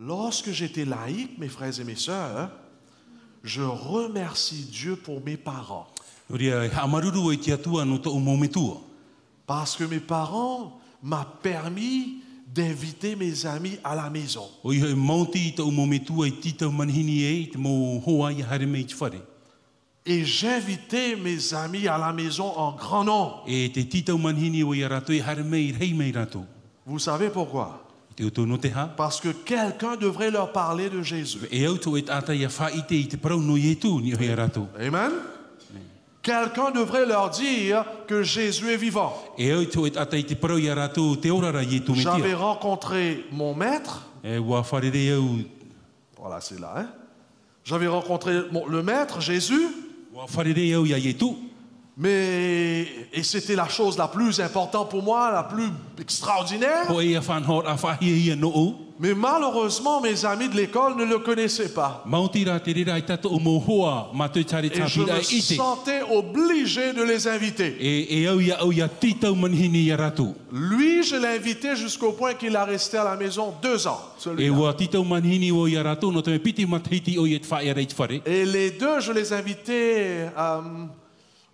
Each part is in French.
Lorsque j'étais laïque, mes frères et mes sœurs, je remercie Dieu pour mes parents. Parce que mes parents m'ont permis d'inviter mes amis à la maison. Et j'invitais mes amis à la maison en grand nombre. Vous savez pourquoi? Parce que quelqu'un devrait leur parler de Jésus. Amen. Quelqu'un devrait leur dire que Jésus est vivant. J'avais rencontré mon maître. Voilà, c'est là. Hein? J'avais rencontré le maître, Jésus. Mais et c'était la chose la plus importante pour moi, la plus extraordinaire. Mais malheureusement, mes amis de l'école ne le connaissaient pas. Et je me sentais obligé de les inviter. Lui, je l'ai invité jusqu'au point qu'il a resté à la maison 2 ans. Et les deux, je les invitais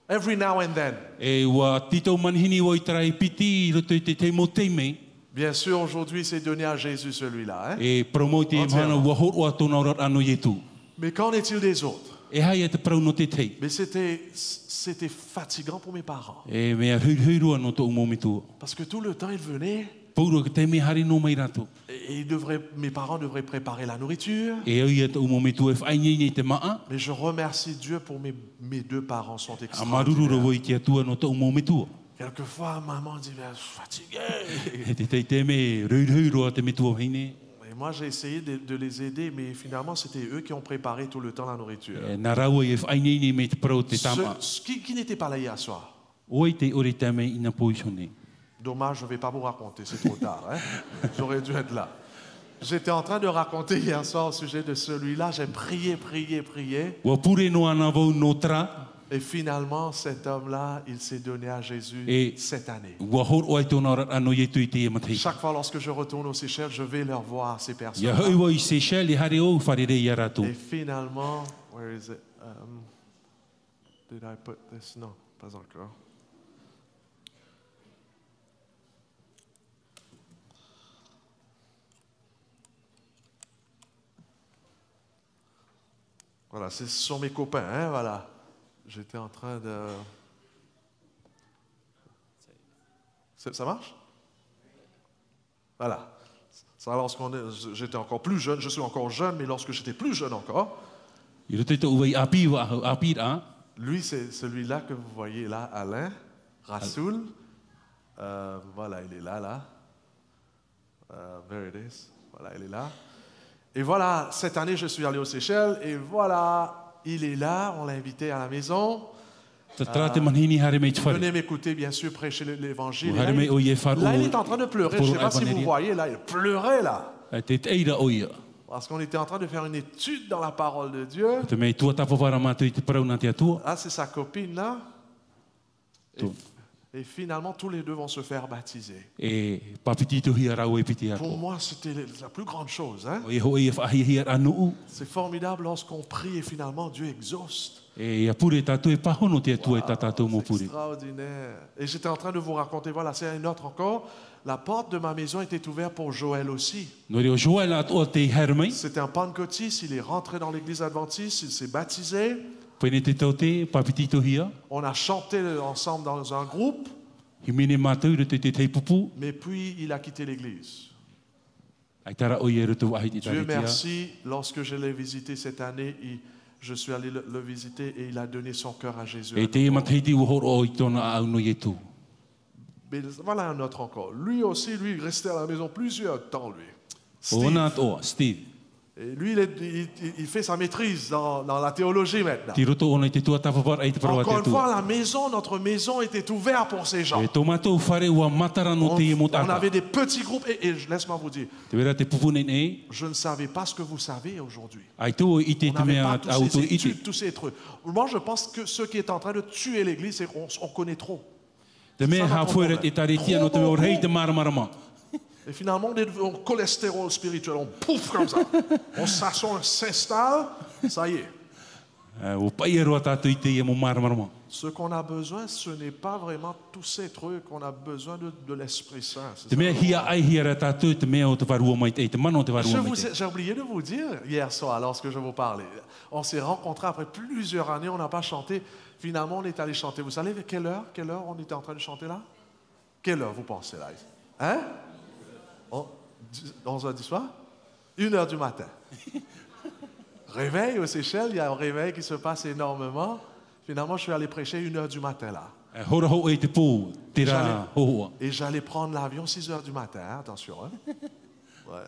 every now and then. Bien sûr, aujourd'hui, c'est donné à Jésus celui-là. Hein? Mais qu'en est-il des autres? Mais c'était fatigant pour mes parents. Parce que tout le temps, ils venaient. Et mes parents devraient préparer la nourriture. Mais je remercie Dieu pour mes 2 parents sont extraordinaires. Quelquefois, maman dit, je suis fatigué. Et moi, j'ai essayé de les aider, mais finalement, c'était eux qui ont préparé tout le temps la nourriture. Qui n'était pas là hier soir? Dommage, je ne vais pas vous raconter, c'est trop tard. Hein? J'aurais dû être là. J'étais en train de raconter hier soir au sujet de celui-là. J'ai prié. Et finalement, cet homme-là, il s'est donné à Jésus cette année. Chaque fois lorsque je retourne aux Seychelles, je vais leur voir ces personnes. Et finalement, where is it? Did I put this? Non, pas encore. Voilà, ce sont mes copains, hein, voilà. J'étais en train de... Ça marche? Voilà. Ça, j'étais encore plus jeune, je suis encore jeune, mais lorsque j'étais plus jeune encore, lui, c'est celui-là que vous voyez là, Alain, Rasoul. Voilà, il est là. There it is. Voilà, il est là. Et voilà, cette année, je suis allé aux Seychelles, et voilà... Il est là, on l'a invité à la maison. Venez m'écouter, bien sûr, prêcher l'évangile. Là, il est en train de pleurer. Je ne sais pas si vous voyez, là, il pleurait, là. Parce qu'on était en train de faire une étude dans la parole de Dieu. Ah, c'est sa copine, là. Et finalement, tous les deux vont se faire baptiser. Pour moi, c'était la plus grande chose. Hein? C'est formidable lorsqu'on prie et finalement Dieu exauce. Wow, c'est extraordinaire. Et j'étais en train de vous raconter, voilà, c'est un autre encore. La porte de ma maison était ouverte pour Joël aussi. C'était un pentecôtiste, il est rentré dans l'église adventiste, il s'est baptisé. On a chanté ensemble dans un groupe, mais puis il a quitté l'église. Dieu merci, lorsque je l'ai visité cette année, je suis allé le visiter et il a donné son cœur à Jésus. Mais voilà un autre encore. Lui aussi, lui, il restait à la maison plusieurs temps, lui. Steve. Et lui, il fait sa maîtrise dans la théologie maintenant. Encore une fois, la maison, notre maison était ouverte pour ces gens. On avait des petits groupes. Et laisse-moi vous dire, je ne savais pas ce que vous savez aujourd'hui. On n'avait pas tous ces études, tous ces trucs. Moi, je pense que ce qui est en train de tuer l'Église, c'est qu'on connaît trop. Et finalement, on est au cholestérol spirituel, on pouf comme ça. On s'installe, ça y est. Ce qu'on a besoin, ce n'est pas vraiment tous ces trucs. On a besoin de l'Esprit Saint. J'ai oublié de vous dire hier soir, lorsque je vous parlais. On s'est rencontrés après plusieurs années, on n'a pas chanté. Finalement, on est allé chanter. Vous savez quelle heure on était en train de chanter là? Quelle heure vous pensez là? Hein? 11h du soir? 1h du matin. Réveil aux Seychelles, il y a un réveil qui se passe énormément. Finalement, je suis allé prêcher 1h du matin là. Et j'allais prendre l'avion 6h du matin, hein, attention. Hein? Ouais.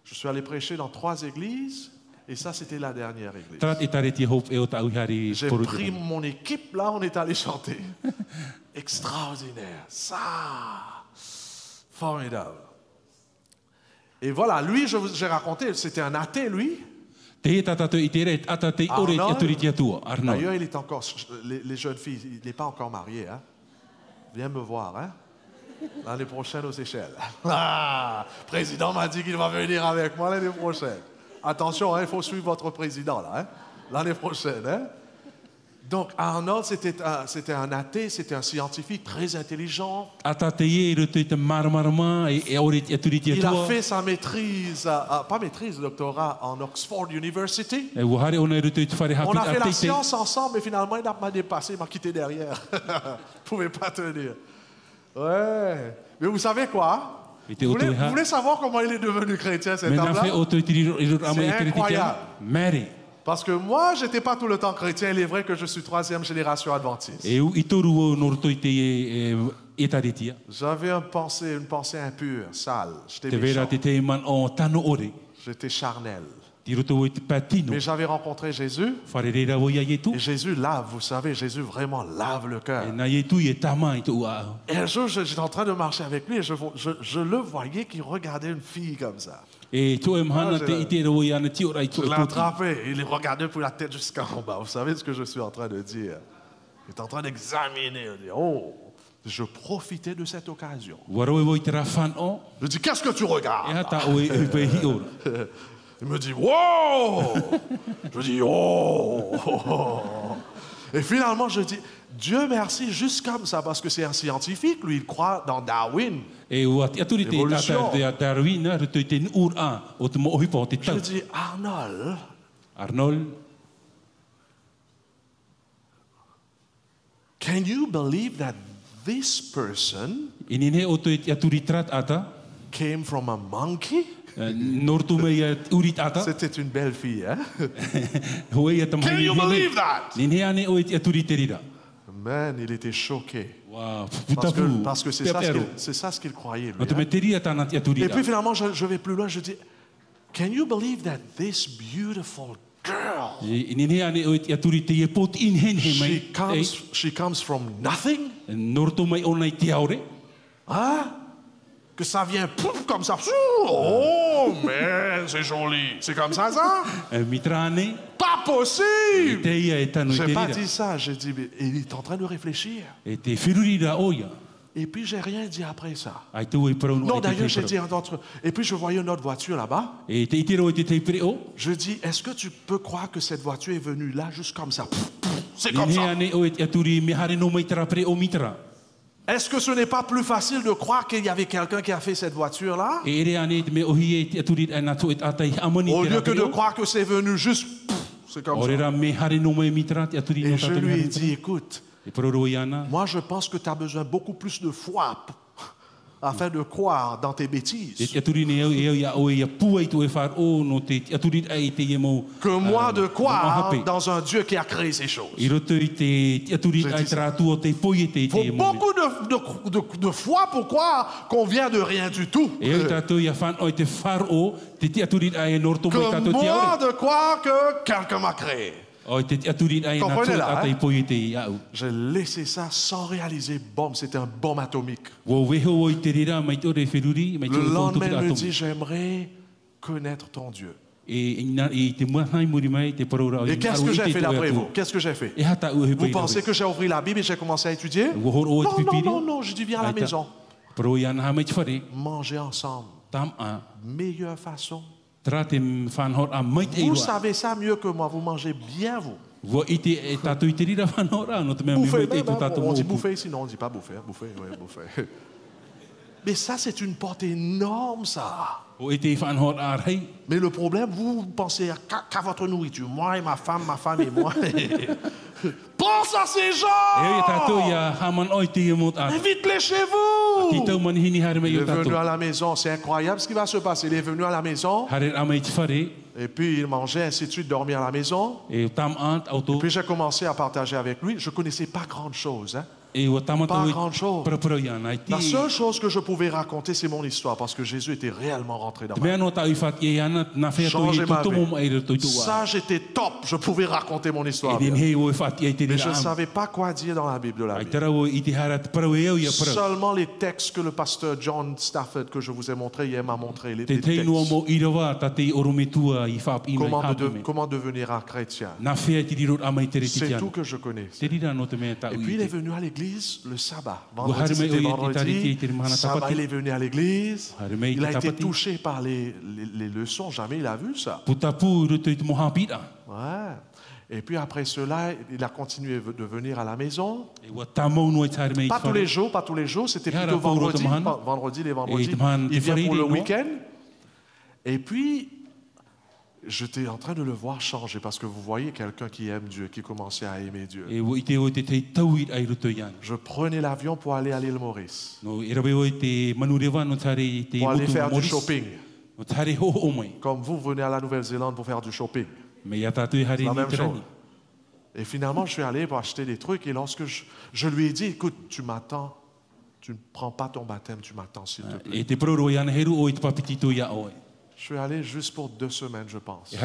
Je suis allé prêcher dans 3 églises et ça, c'était la dernière église. J'ai pris mon équipe là, on est allé chanter. Extraordinaire. Ça, formidable. Et voilà, lui, j'ai raconté, c'était un athée, lui. D'ailleurs, il est encore, les jeunes filles, il n'est pas encore marié. Hein? Viens me voir, hein? L'année prochaine aux Seychelles. Le président m'a dit qu'il va venir avec moi l'année prochaine. Attention, hein, il faut suivre votre président là, hein? L'année prochaine. Hein? Donc Arnold, c'était un athée, c'était un scientifique très intelligent. Il a fait sa maîtrise, pas maîtrise, doctorat en Oxford University. On a fait la science ensemble, mais finalement il m'a dépassé, il m'a quitté derrière. Il ne pouvait pas tenir. Ouais. Mais vous savez quoi? Vous voulez savoir comment il est devenu chrétien cet homme-là? C'est incroyable. Parce que moi, je n'étais pas tout le temps chrétien. Il est vrai que je suis 3e génération adventiste. J'avais une pensée impure, sale. J'étais méchant. J'étais charnel. Mais j'avais rencontré Jésus. Et Jésus lave, vous savez, Jésus vraiment lave le cœur. Et un jour, j'étais en train de marcher avec lui et je le voyais qui regardait une fille comme ça. Je l'ai attrapé, il regardait pour la tête jusqu'en bas. Vous savez ce que je suis en train de dire? Il est en train d'examiner. Oh, je profitais de cette occasion. Je dis, qu'est-ce que tu regardes? Il me dit, wow! Je dis, oh! Et finalement, je dis, Dieu merci, juste comme ça, parce que c'est un scientifique, lui, il croit dans Darwin. L'évolution. Je dis, Arnold, can you believe that this person came from a monkey? C'était une belle fille, hein? Can you believe that? Man, il était choqué. Wow. Parce que c'est ça ce qu'il croyait. Lui, hein? Et puis finalement, je vais plus loin, je dis, can you believe that this beautiful girl, she comes from nothing? Hein? Que ça vient pouf, comme ça. Oh, man, c'est joli. C'est comme ça? Pas possible! J'ai pas dit ça. J'ai dit, il est en train de réfléchir. Et puis, j'ai rien dit après ça. Non, d'ailleurs, j'ai dit un autre. Et puis, je voyais une autre voiture là-bas. Je dis, est-ce que tu peux croire que cette voiture est venue là, juste comme ça? C'est comme ça. Est-ce que ce n'est pas plus facile de croire qu'il y avait quelqu'un qui a fait cette voiture-là? Au lieu que de croire que c'est venu juste... C'est comme ça. Et je lui ai dit, écoute, moi je pense que tu as besoin beaucoup plus de foi afin de croire dans tes bêtises que moi de croire dans un Dieu qui a créé ces choses. Il faut beaucoup de foi pour croire qu'on vient de rien du tout. Que moi de croire que quelqu'un m'a créé. Comprenez là, hein? J'ai laissé ça sans réaliser, bombe, c'était un bombe atomique. Le lendemain, il me dit, j'aimerais connaître ton Dieu. Et qu'est-ce que j'ai fait d'après vous? Qu'est-ce que j'ai fait? Vous pensez que j'ai ouvert la Bible et j'ai commencé à étudier? Non, je dis, viens à la maison. Manger ensemble. Meilleure façon. Vous savez ça mieux que moi. Vous mangez bien, vous. Bouffez, on dit bouffer, sinon on ne dit pas bouffer. Bouffer, oui, bouffer. Mais ça, c'est une porte énorme, ça. Mais le problème, vous pensez qu'à votre nourriture. Moi et ma femme et moi. Pense à ces gens! Invite-les chez vous! Il est venu à la maison. C'est incroyable ce qui va se passer. Il est venu à la maison. Et puis il mangeait, ainsi de suite, dormir à la maison. Et puis j'ai commencé à partager avec lui. Je ne connaissais pas grand-chose. Hein? Pas grand-chose. La seule chose que je pouvais raconter, c'est mon histoire, parce que Jésus était réellement rentré dans ma vie. Changé ma vie. Ça, j'étais top. Je pouvais raconter mon histoire. Mais je ne savais pas quoi dire dans la Bible. Seulement les textes que le pasteur John Stafford, que je vous ai montré, il m'a montré les textes. Comment devenir un chrétien. C'est tout que je connais. Et puis il est venu à l'église le sabbat. Vendredi, c'était vendredi. Sabbat, il est venu à l'église. Il a été touché par les leçons. Jamais il a vu ça. Ouais. Et puis après cela, il a continué de venir à la maison. Pas tous les jours, c'était plutôt vendredi, les vendredis. Il vient pour le week-end. Et puis, j'étais en train de le voir changer parce que vous voyez quelqu'un qui aime Dieu, qui commençait à aimer Dieu. Je prenais l'avion pour aller à l'île Maurice. Pour aller faire du shopping. Comme vous venez à la Nouvelle-Zélande pour faire du shopping. C'est la même chose. Et finalement, je suis allé pour acheter des trucs. Et lorsque je lui ai dit, écoute, tu m'attends, tu ne prends pas ton baptême, tu m'attends s'il te plaît. Je suis allé juste pour 2 semaines, je pense.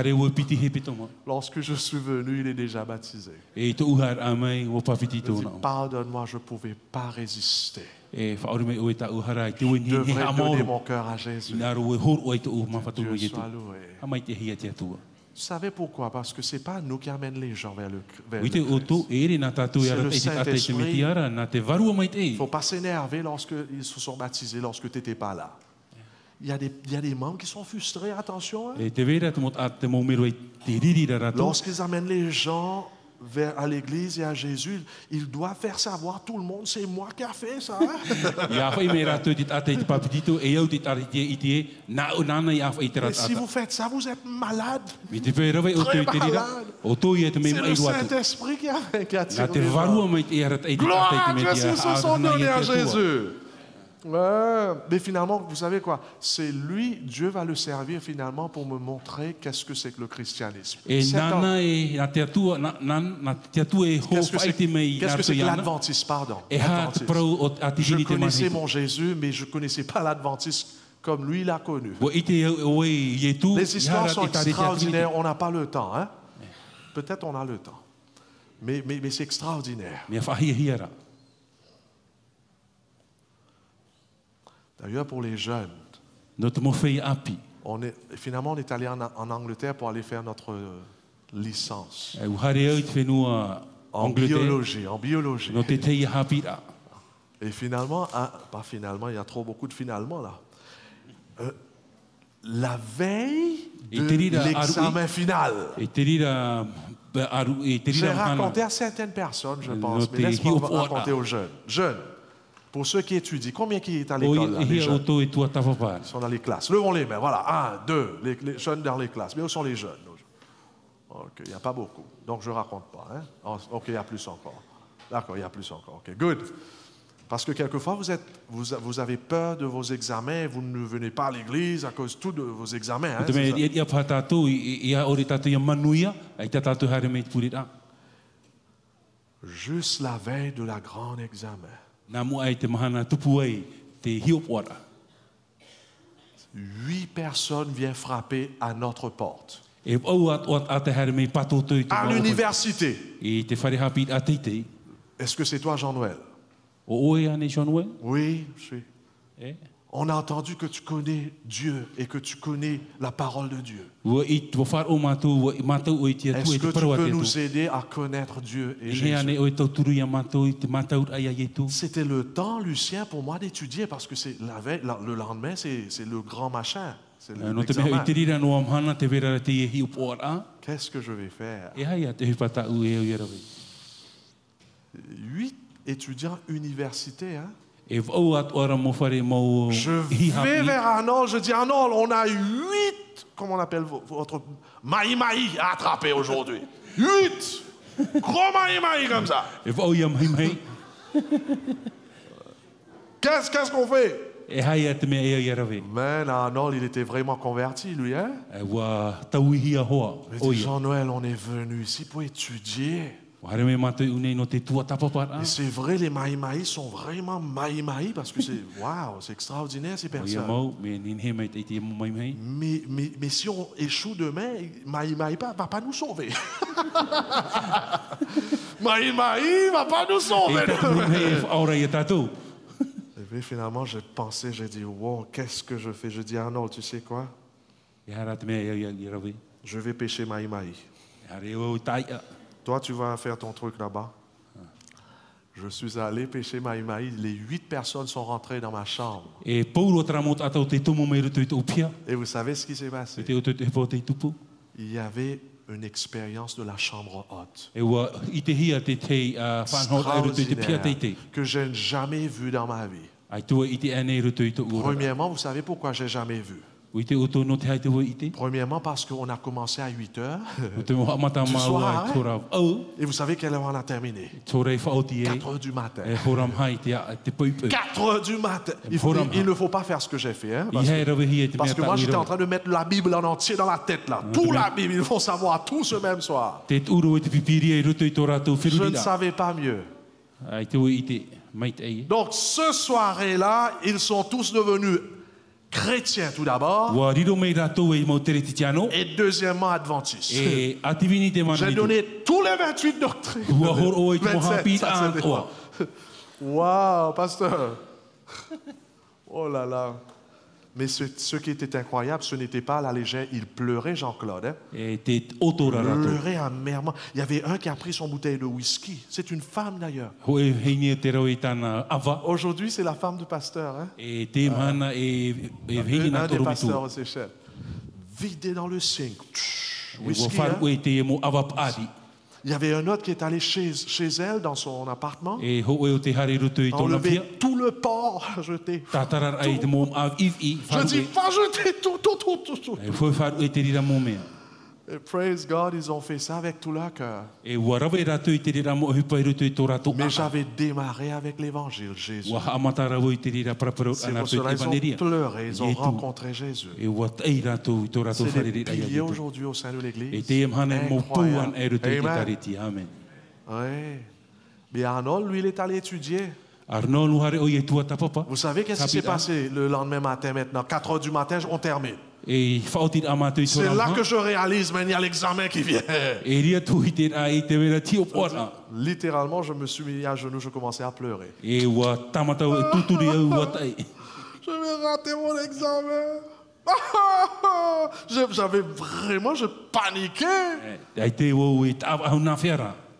Lorsque je suis venu, il est déjà baptisé. Il dit, pardonne-moi, je ne pouvais pas résister. Je devrais donner mon cœur à Jésus. Dieu soit loué. Vous savez pourquoi? Parce que ce n'est pas nous qui amènent les gens vers le Christ. C'est le Saint-Esprit. Il ne faut pas s'énerver lorsqu'ils se sont baptisés, lorsque tu n'étais pas là. Il y a des membres qui sont frustrés, attention. Hein? Lorsqu'ils amènent les gens à l'église et à Jésus, ils doivent faire savoir tout le monde, c'est moi qui a fait ça. Hein? Et si vous faites ça, vous êtes malade. Très malade. C'est le Saint-Esprit qui attire les gens. Gloire à Dieu, s'ils se sont donnés à Jésus. Ouais, mais finalement, vous savez quoi? C'est lui, Dieu va le servir finalement pour me montrer qu'est-ce que c'est que le christianisme. Qu'est-ce que c'est que l'adventiste, pardon. Je connaissais mon Jésus, mais je ne connaissais pas l'adventiste comme lui l'a connu. Les histoires sont extraordinaires, on n'a pas le temps. Hein? Peut-être on a le temps. Mais c'est extraordinaire. D'ailleurs, pour les jeunes, finalement, on est allé en Angleterre pour aller faire notre licence. En biologie. Et finalement, pas finalement, il y a trop beaucoup de finalement là. La veille de l'examen final, j'ai raconté à certaines personnes, je pense, mais laisse-moi raconter aux jeunes. Jeunes. Pour ceux qui étudient, combien qui est à l'école? Ils sont dans les classes. Levons les mains. Voilà, 1, 2, les jeunes dans les classes. Mais où sont les jeunes? Ok, il n'y a pas beaucoup. Donc je ne raconte pas. Hein? Ok, il y a plus encore. D'accord, il y a plus encore. Ok, good. Parce que quelquefois, vous avez peur de vos examens, vous ne venez pas à l'église à cause de tous vos examens. Hein, juste la veille de la grande examen. 8 personnes viennent frapper à notre porte. À l'université. Est-ce que c'est toi, Jean-Noël? Oui, je suis. On a entendu que tu connais Dieu et que tu connais la parole de Dieu. Est-ce que tu peux nous aider à connaître Dieu et Jésus? C'était le temps, Lucien, pour moi d'étudier parce que le lendemain, c'est le grand machin. C'est l'examen. Qu'est-ce que je vais faire? 8 étudiants universités, hein? Je vais vers Arnold, je dis Arnold, on a 8, comment on appelle votre maï-maï à attraper aujourd'hui. 8 gros maï-maï comme ça. Qu'est-ce qu'on fait? Mais Arnold, il était vraiment converti, lui, hein? Il dit, Jean-Noël, on est venu ici pour étudier. Et c'est vrai, les maï-maï sont vraiment maï-maï parce que c'est c'est extraordinaire ces personnes. Mais si on échoue demain, maï-maï ne va pas nous sauver. Maï-maï ne va pas nous sauver. Et puis finalement, j'ai pensé, j'ai dit, wow, qu'est-ce que je fais? Je dis, Arnold, tu sais quoi? Je vais pêcher maï-maï. Toi, tu vas faire ton truc là-bas. Je suis allé pêcher maï-maï. Les 8 personnes sont rentrées dans ma chambre. Et vous savez ce qui s'est passé? Il y avait une expérience de la chambre haute. Que je n'ai jamais vue dans ma vie. Premièrement, vous savez pourquoi je n'ai jamais vu? Premièrement, parce qu'on a commencé à 8 heures du soir. Et vous savez quelle heure on a terminé? 4 heures du matin. 4 heures du matin. Il ne faut pas faire ce que j'ai fait. Hein, parce que moi, j'étais en train de mettre la Bible en entier dans la tête. Là. Tout la Bible, il faut savoir tout ce même soir. Je ne savais pas mieux. Donc, ce soir-là, ils sont tous devenus chrétiens tout d'abord, et deuxièmement adventistes. J'ai donné tous les 28 doctrines. 27, wow, pasteur. Oh là là. Mais ce qui était incroyable, ce n'était pas à la légère. Il pleurait, Jean-Claude. Hein? Il pleurait amèrement. Il y avait un qui a pris son bouteille de whisky. C'est une femme d'ailleurs. Aujourd'hui, c'est la femme du pasteur. Hein? Un des pasteurs aux Seychelles. Vidé dans le sink. Whisky, hein? Il y avait un autre qui est allé chez elle dans son appartement. Enlevé tout le porc, jeté. Je dis, pas jeter tout. Et praise God, ils ont fait ça avec tout leur cœur. Mais j'avais démarré avec l'évangile, Jésus. C'est pour cela qu'ils ont pleuré, ils ont rencontré Jésus. C'est des piliers aujourd'hui au sein de l'Église. Incroyable. Amen. Oui. Mais Arnold, lui, il est allé étudier. Vous savez qu'est-ce qui s'est passé le lendemain matin maintenant? 4 heures du matin, on termine. C'est là que je réalise, mais il y a l'examen qui vient. Littéralement, je me suis mis à genoux, je commençais à pleurer. Je vais rater mon examen. Je paniquais.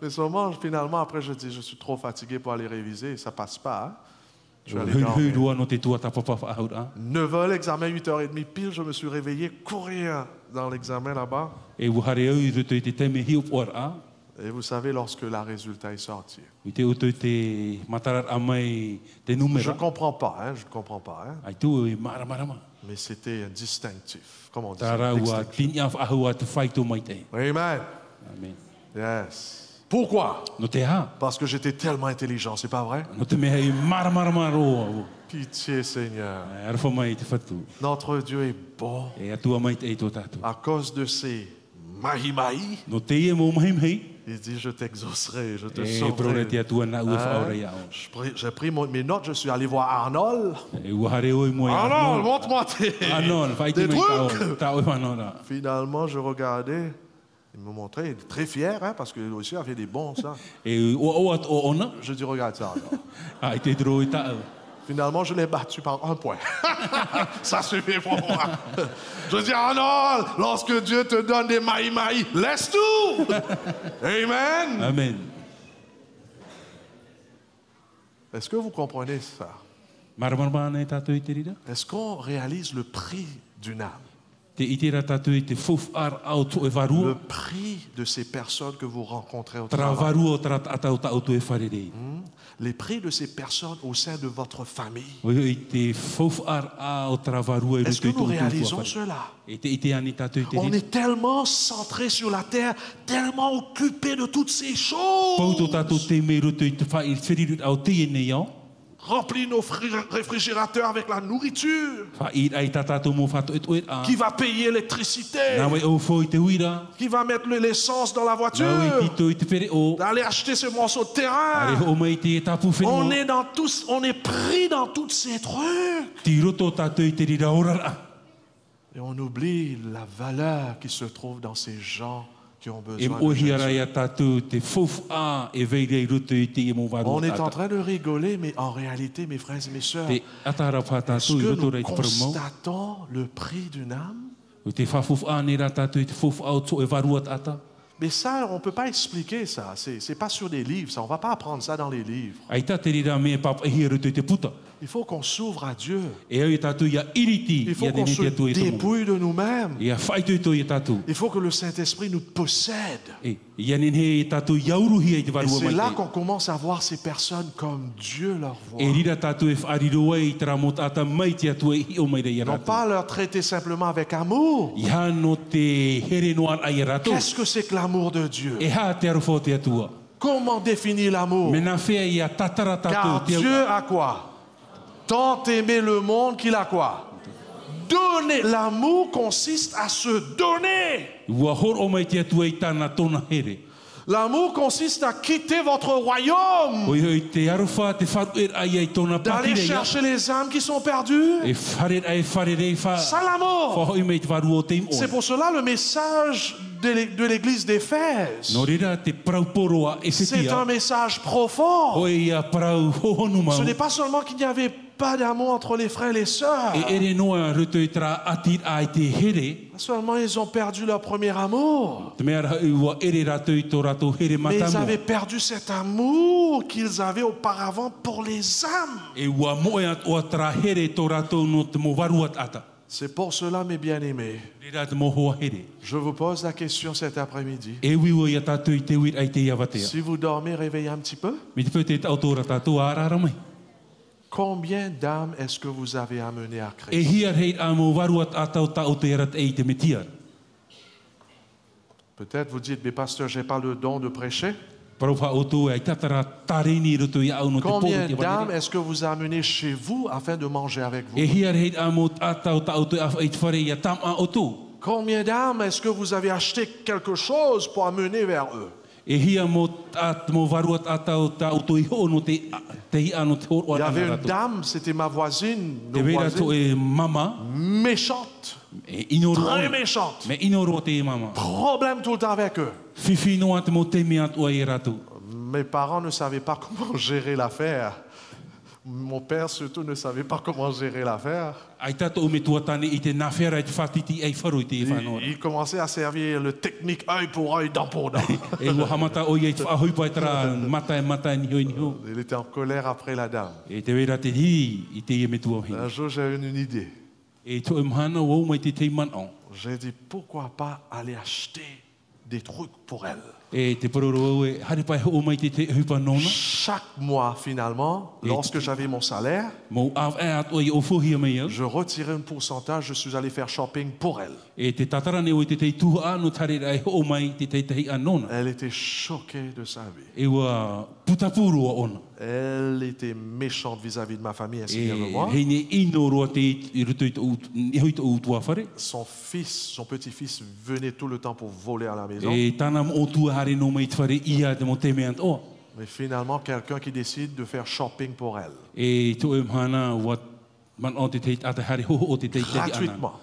Mais seulement, finalement, après, je dis, je suis trop fatigué pour aller réviser, ça passe pas. Hein? Je vais aller dormir. 9h l'examen, 8h30 pile, je me suis réveillé, courir dans l'examen là-bas. Et vous savez, lorsque le résultat est sorti, je ne comprends pas, hein, je ne comprends pas. Hein. Mais c'était distinctif, comme on dit. Amen. Yes. Pourquoi? Parce que j'étais tellement intelligent, c'est pas vrai? Pitié, Seigneur. Notre Dieu est bon. À cause de ces mahi-mahi, il dit, je t'exaucerai, je te sauverai. J'ai pris mes notes, je suis allé voir Arnold. Arnold, montre-moi tes trucs. Finalement, je regardais. Il me montrait, il était très fier, hein, parce que lui aussi avait des bons, ça. Je dis, regarde ça. Alors. Finalement, je l'ai battu par 1 point. Ça suffit pour moi. Je dis, ah non, lorsque Dieu te donne des maï-maï, laisse tout. Amen. Amen. Est-ce que vous comprenez ça? Est-ce qu'on réalise le prix d'une âme? Le prix de ces personnes que vous rencontrez au travail. Les prix de ces personnes au sein de votre famille. Est-ce que nous réalisons cela? On est tellement centré sur la terre, tellement occupé de toutes ces choses. Remplis nos réfrigérateurs avec la nourriture. Qui va payer l'électricité. Qui va mettre l'essence dans la voiture. D'aller acheter ce morceau de terrain. On est pris dans tous ces trucs. Et on oublie la valeur qui se trouve dans ces gens qui ont besoin de Jésus. On est en train de rigoler, mais en réalité, mes frères et mes sœurs, est-ce que nous constatons le prix d'une âme? Mais ça, on ne peut pas expliquer ça. C'est pas sur des livres, ça. On ne va pas apprendre ça dans les livres. Il faut qu'on s'ouvre à Dieu. Il faut qu'on se dépouille de nous-mêmes. Il faut que le Saint-Esprit nous possède. Et c'est là qu'on commence à voir ces personnes comme Dieu leur voit. Non pas leur traiter simplement avec amour. Qu'est-ce que c'est que l'amour de Dieu? Comment définir l'amour? Car Dieu a quoi? Tant aimé le monde qu'il a quoi? Donner. L'amour consiste à se donner. L'amour consiste à quitter votre royaume. D'aller chercher les âmes qui sont perdues. Ça l'amour. C'est pour cela le message de l'église d'Éphèse. C'est un message profond. Ce n'est pas seulement qu'il n'y avait pas d'amour entre les frères et les sœurs. Seulement ils ont perdu leur premier amour. Mais ils avaient perdu cet amour qu'ils avaient auparavant pour les âmes. C'est pour cela, mes bien-aimés, je vous pose la question cet après-midi. Si vous dormez, réveillez un petit peu. Combien d'âmes est-ce que vous avez amenées à Christ? Peut-être vous dites, mais pasteur, je n'ai pas le don de prêcher. Combien d'âmes est-ce que vous amenez chez vous afin de manger avec vous? Combien d'âmes est-ce que vous avez acheté quelque chose pour amener vers eux? Il y avait une dame, c'était ma voisine, méchante, très méchante. Problème tout le temps avec eux. Mes parents ne savaient pas comment gérer l'affaire. Mon père surtout ne savait pas comment gérer l'affaire. Il commençait à servir le technique œil pour œil, dent pour dent. Il était en colère après la dame. Un jour, j'ai eu une idée. J'ai dit, pourquoi pas aller acheter des trucs pour elle? Chaque mois, finalement, lorsque j'avais mon salaire, je retirais un pourcentage, je suis allé faire shopping pour elle. Elle était choquée de sa vie. Elle était méchante vis-à-vis de ma famille ainsi que de moi. Son fils, son petit-fils venait tout le temps pour voler à la maison. Mais finalement, quelqu'un qui décide de faire shopping pour elle. Gratuitement.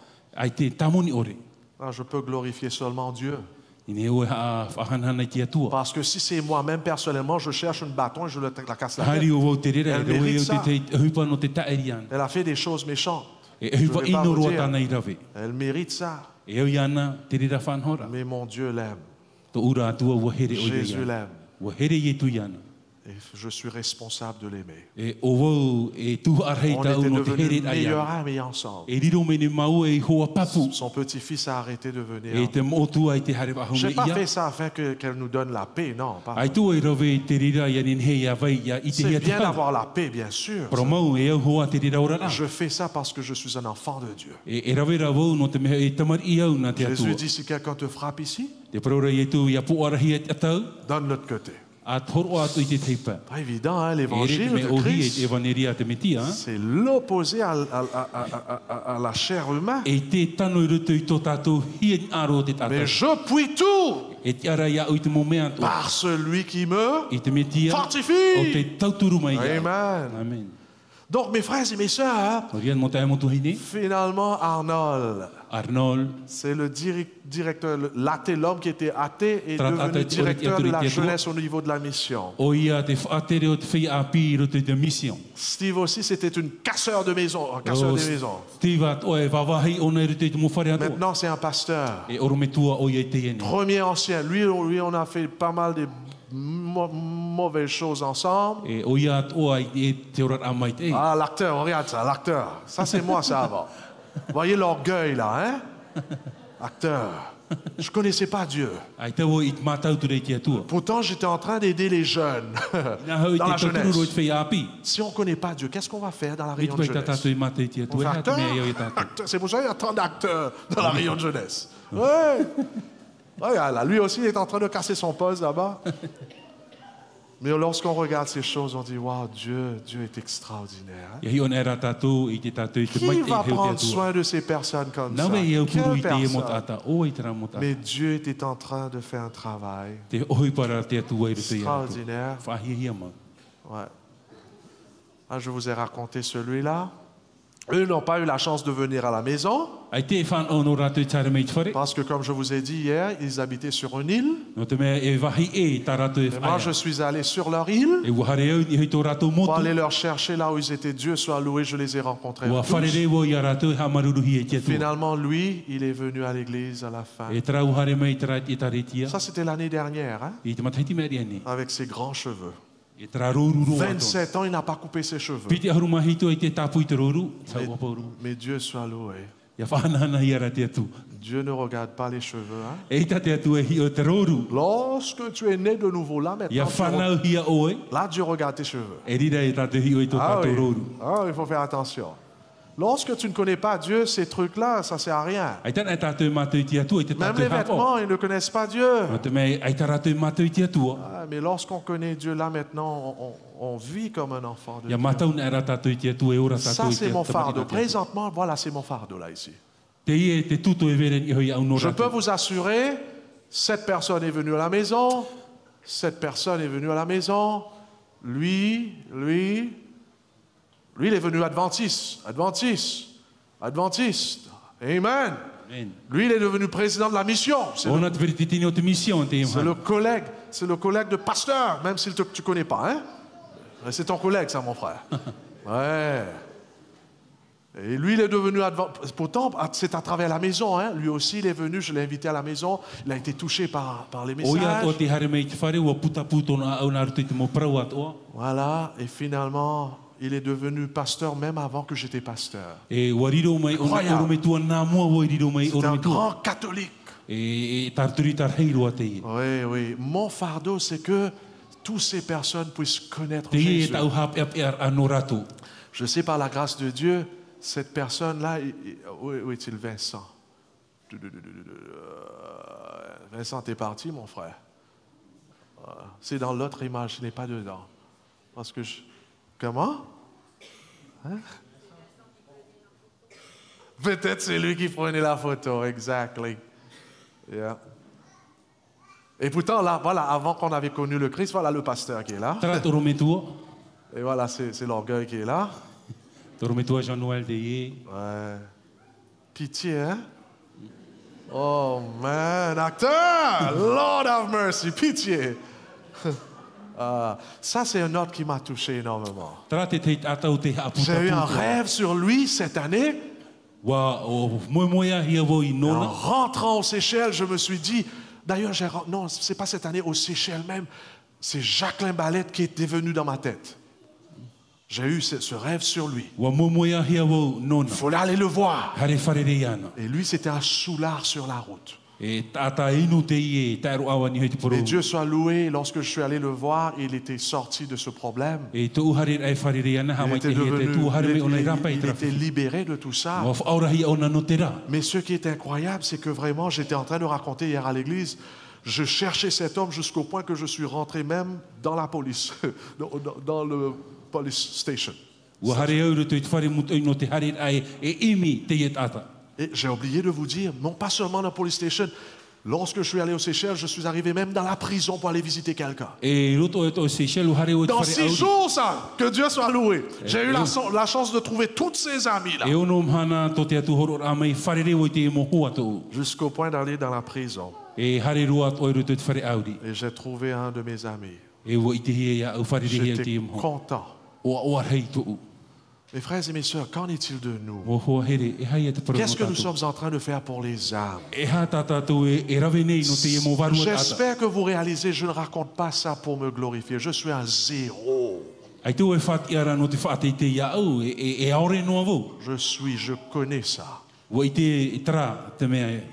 Je peux glorifier seulement Dieu. Parce que si c'est moi-même personnellement, je cherche un bâton et je la casse la tête. Elle mérite ça. Elle a fait des choses méchantes. Je vais pas vous dire. Elle mérite ça. Mais mon Dieu l'aime. Jésus l'aime. Et je suis responsable de l'aimer. On était devenus meilleurs amis ensemble. Son petit-fils a arrêté de venir. Je n'ai pas fait ça afin qu'elle nous donne la paix, non. C'est bien d'avoir la paix, bien sûr. Je fais ça parce que je suis un enfant de Dieu. Jésus dit, si quelqu'un te frappe ici, donne l'autre côté. Pas évident, hein, l'évangile de Christ, c'est l'opposé à la chair humaine. Mais je puis tout par celui qui me fortifie. Amen. Donc, mes frères et mes sœurs, finalement, Arnold, c'est le directeur, l'athée, l'homme qui était athée et devenu directeur de la jeunesse au niveau de la mission. Steve aussi, c'était une casseur de maison, un casseur de maison. Maintenant, c'est un pasteur. Premier ancien. Lui, on a fait pas mal de mauvaises choses ensemble. Ah, l'acteur, regarde ça, l'acteur. Ça, c'est moi, ça, avant. Vous voyez l'orgueil, là, hein? Acteur. Je ne connaissais pas Dieu. Pourtant, j'étais en train d'aider les jeunes dans la jeunesse. Si on ne connaît pas Dieu, qu'est-ce qu'on va faire dans la réunion de jeunesse? On fait acteur. C'est pour ça qu'il y a tant d'acteurs dans la réunion de jeunesse. Ouais. Regarde, là, lui aussi, il est en train de casser son poste là-bas. Mais lorsqu'on regarde ces choses, on dit, waouh, Dieu est extraordinaire. Qui va prendre soin de ces personnes comme ça? Quelle personne? Mais Dieu était en train de faire un travail extraordinaire. Ouais. Ah, je vous ai raconté celui-là. Eux n'ont pas eu la chance de venir à la maison. Parce que, comme je vous ai dit hier, ils habitaient sur une île. Et moi, je suis allé sur leur île pour aller leur chercher là où ils étaient. Dieu soit loué, je les ai rencontrés. Finalement, lui, il est venu à l'église à la fin. Ça, c'était l'année dernière, hein? Avec ses grands cheveux. 27 ans, il n'a pas coupé ses cheveux. Mais Dieu soit loué. Dieu ne regarde pas les cheveux. Hein? Lorsque tu es né de nouveau, là maintenant, là Dieu regarde tes cheveux. Ah oui. Ah, il faut faire attention. Lorsque tu ne connais pas Dieu, ces trucs-là, ça ne sert à rien. Même les vêtements, ils ne connaissent pas Dieu. Ah, mais lorsqu'on connaît Dieu, là maintenant, on vit comme un enfant de Dieu. Ça, c'est mon fardeau. Présentement, voilà, c'est mon fardeau là, ici. Je peux vous assurer, cette personne est venue à la maison, cette personne est venue à la maison, lui, il est venu adventiste. Amen. Lui, il est devenu président de la mission. C'est le collègue de pasteur, même si tu ne connais pas. Hein? C'est ton collègue, ça, mon frère. Ouais. Et lui, il est devenu adventiste. Pourtant, c'est à travers la maison. Hein? Lui aussi, il est venu, je l'ai invité à la maison. Il a été touché par les messages. Voilà, et finalement, il est devenu pasteur même avant que j'étais pasteur. C'est un grand catholique. Oui. Mon fardeau, c'est que toutes ces personnes puissent connaître Jésus. Je sais par la grâce de Dieu, cette personne-là, où est-il, Vincent? Vincent, t'es parti, mon frère. C'est dans l'autre image, ce n'est pas dedans. Parce que Comment? Hein? Peut-être c'est lui qui prenait la photo, exactly. Yeah. Et pourtant, là, voilà, avant qu'on avait connu le Christ, voilà le pasteur qui est là. Et voilà, c'est l'orgueil qui est là. Ouais. Pitié, hein? Oh man, acteur! Lord have mercy, pitié. Ça, c'est un autre qui m'a touché énormément. J'ai eu un rêve sur lui cette année. En rentrant aux Seychelles, je me suis dit, d'ailleurs, non, c'est pas cette année aux Seychelles même, c'est Jacqueline Ballette qui était venu dans ma tête. J'ai eu ce rêve sur lui. Il fallait aller le voir. Et lui, c'était un soulard sur la route. Et Dieu soit loué, lorsque je suis allé le voir, il était sorti de ce problème. Il était libéré de tout ça. Mais ce qui est incroyable, c'est que vraiment, j'étais en train de raconter hier à l'église, je cherchais cet homme jusqu'au point que je suis rentré même dans la police, dans le police station. Et j'ai oublié de vous dire, non pas seulement dans la police station, lorsque je suis allé aux Seychelles, je suis arrivé même dans la prison pour aller visiter quelqu'un. Dans 6 jours, ça, que Dieu soit loué. J'ai eu la chance de trouver toutes ces amies-là. Jusqu'au point d'aller dans la prison. Et j'ai trouvé un de mes amis. J'étais content. Mes frères et mes sœurs, qu'en est-il de nous? Qu'est-ce que nous sommes en train de faire pour les âmes? J'espère que vous réalisez, je ne raconte pas ça pour me glorifier. Je suis un zéro. Je connais ça.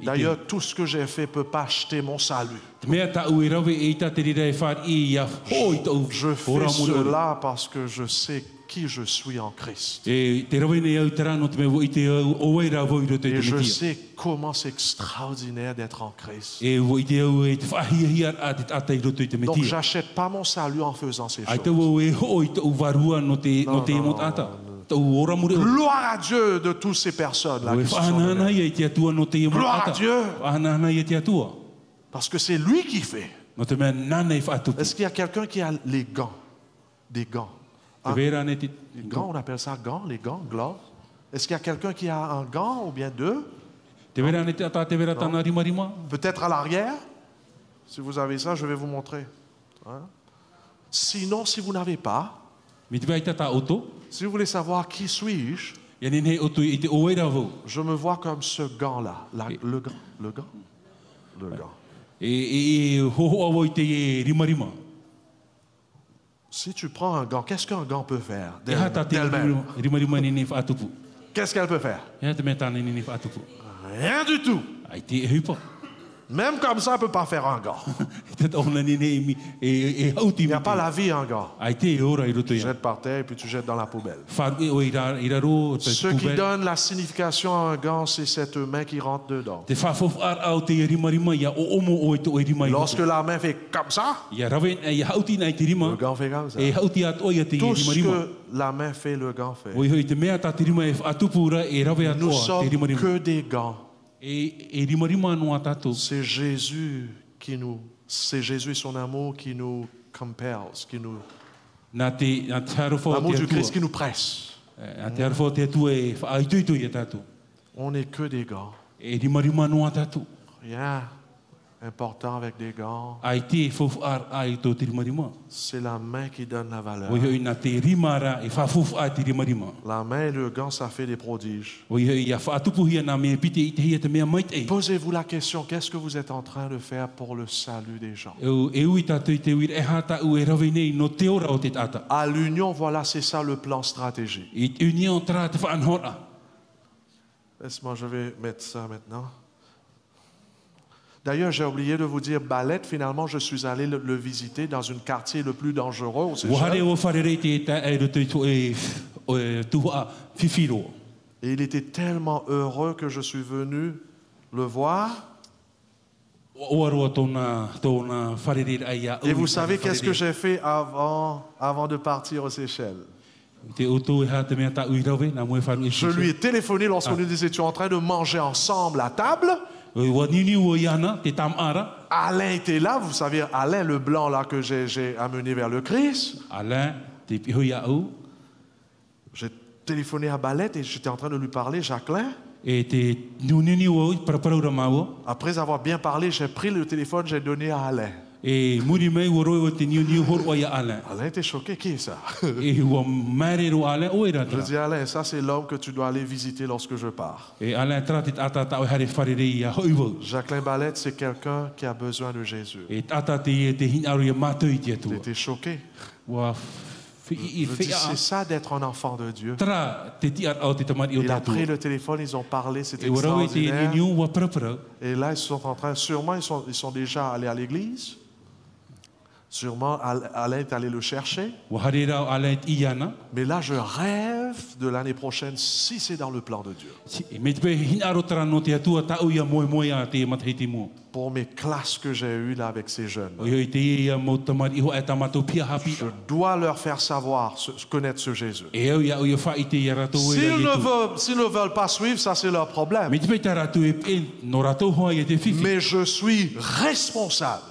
D'ailleurs, tout ce que j'ai fait ne peut pas acheter mon salut. Je fais cela parce que je sais qui je suis en Christ. Et je sais comment c'est extraordinaire d'être en Christ. Donc, j'achète pas mon salut en faisant ces choses. Gloire à Dieu de toutes ces personnes-là qui se sont données. Gloire à Dieu. Parce que c'est lui qui fait. Est-ce qu'il y a quelqu'un qui a les gants? Des gants. Les gants, on appelle ça gants, les gants, gloves. Est-ce qu'il y a quelqu'un qui a un gant ou bien deux? Peut-être à l'arrière. Si vous avez ça, je vais vous montrer. Hein? Sinon, si vous n'avez pas, si vous voulez savoir qui suis-je, je me vois comme ce gant-là. Le gant. Si tu prends un gant, qu'est-ce qu'un gant peut faire d'elle-même? Qu'est-ce qu'elle peut faire? Rien du tout. Même comme ça, elle ne peut pas faire un gant. Il n'y a pas la vie en gant. Tu jettes par terre et puis tu jettes dans la poubelle. Ce qui donne la signification à un gant, c'est cette main qui rentre dedans. Lorsque la main fait comme ça, le gant fait comme ça. Tout ce que la main fait, le gant fait. Nous sommes que des gants. C'est Jésus et son amour qui nous compels, l'amour du Christ qui nous presse. On n'est que des gants. Rien important avec des gants. C'est la main qui donne la valeur. La main et le gant, ça fait des prodiges. Posez-vous la question, qu'est-ce que vous êtes en train de faire pour le salut des gens? À l'union, voilà, c'est ça le plan stratégique. Laisse-moi, je vais mettre ça maintenant. D'ailleurs, j'ai oublié de vous dire, Ballette, finalement, je suis allé le visiter dans un quartier le plus dangereux aux Seychelles. Et il était tellement heureux que je suis venu le voir. Et vous savez qu'est-ce que j'ai fait avant de partir aux Seychelles? Je lui ai téléphoné lorsque nous étions en train de manger ensemble à table. Alain était là, vous savez, Alain le blanc là que j'ai amené vers le Christ. J'ai téléphoné à Ballette et j'étais en train de lui parler, Jacqueline. Après avoir bien parlé, j'ai pris le téléphone, j'ai donné à Alain. Alain était choqué, qui est ça? Je dis, Alain, ça c'est l'homme que tu dois aller visiter lorsque je pars. Jacqueline Ballette, c'est quelqu'un qui a besoin de Jésus. Il était choqué. C'est ça d'être un enfant de Dieu. Il a pris le téléphone, ils ont parlé, c'était extraordinaire. Et là, ils sont en train, sûrement, ils sont déjà allés à l'église. Sûrement, Alain est allé le chercher. Mais là, je rêve de l'année prochaine, si c'est dans le plan de Dieu. Pour mes classes que j'ai eues là avec ces jeunes. Je dois leur faire savoir, connaître ce Jésus. S'ils ne veulent pas suivre, ça c'est leur problème. Mais je suis responsable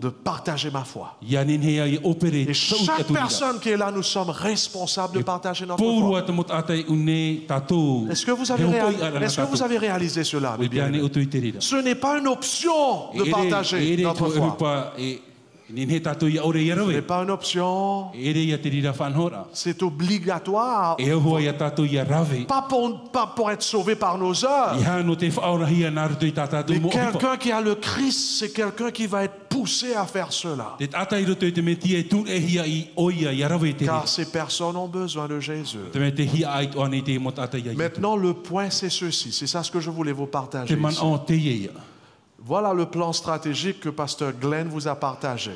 de partager ma foi. Et chaque personne qui est là, nous sommes responsables de partager notre foi. Est-ce que vous avez réalisé cela? Ce n'est pas une option de partager notre foi. Ce n'est pas une option. C'est obligatoire. Pas pour être sauvé par nos œuvres. Mais quelqu'un qui a le Christ, c'est quelqu'un qui va être poussé à faire cela. Car ces personnes ont besoin de Jésus. Maintenant, le point, c'est ceci. C'est ça ce que je voulais vous partager ici. Voilà le plan stratégique que Pasteur Glenn vous a partagé.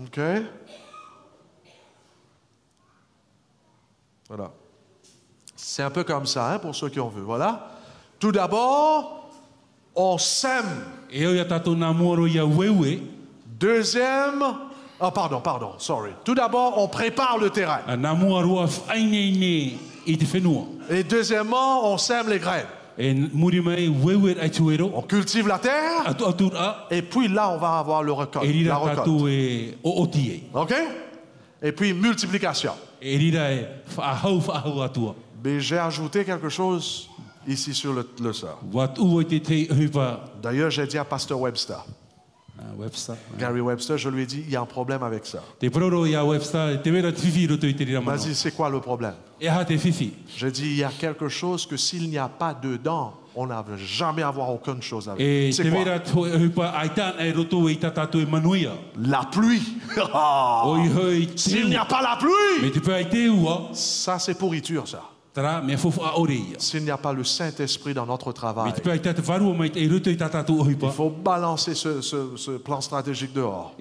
OK? Voilà. C'est un peu comme ça, hein, pour ceux qui ont vu. Voilà. Tout d'abord, on sème. Deuxième... Oh, pardon, sorry. Tout d'abord, on prépare le terrain. Et deuxièmement, on sème les graines. On cultive la terre. Et puis là, on va avoir la récolte. OK? Et puis multiplication. Mais j'ai ajouté quelque chose ici sur le sort. D'ailleurs, j'ai dit à Pasteur Webster. Gary Webster, je lui ai dit, il y a un problème avec ça. Il m'a dit, c'est quoi le problème? J'ai dit, il y a quelque chose que s'il n'y a pas dedans, on n'a jamais à voir aucune chose avec. C'est quoi? La pluie. S'il n'y a pas la pluie, ça c'est pourriture, ça. S'il n'y a pas le Saint-Esprit dans notre travail, il faut balancer ce plan stratégique dehors.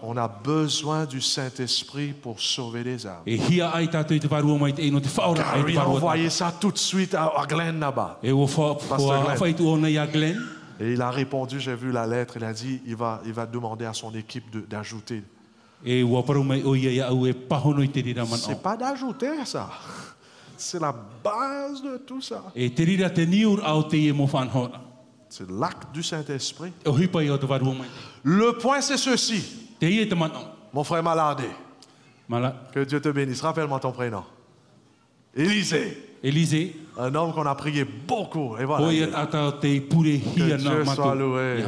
On a besoin du Saint-Esprit pour sauver les âmes. Car il a envoyé ça tout de suite à Glenn là-bas. Et il a répondu, j'ai vu la lettre, il a dit, il va demander à son équipe d'ajouter. C'est pas d'ajouter ça. C'est la base de tout ça. C'est l'acte du Saint-Esprit. Le point c'est ceci. Mon frère Maladé. Que Dieu te bénisse. Rappelle-moi ton prénom. Élisée. Un homme qu'on a prié beaucoup. Et voilà. Que Dieu soit loué.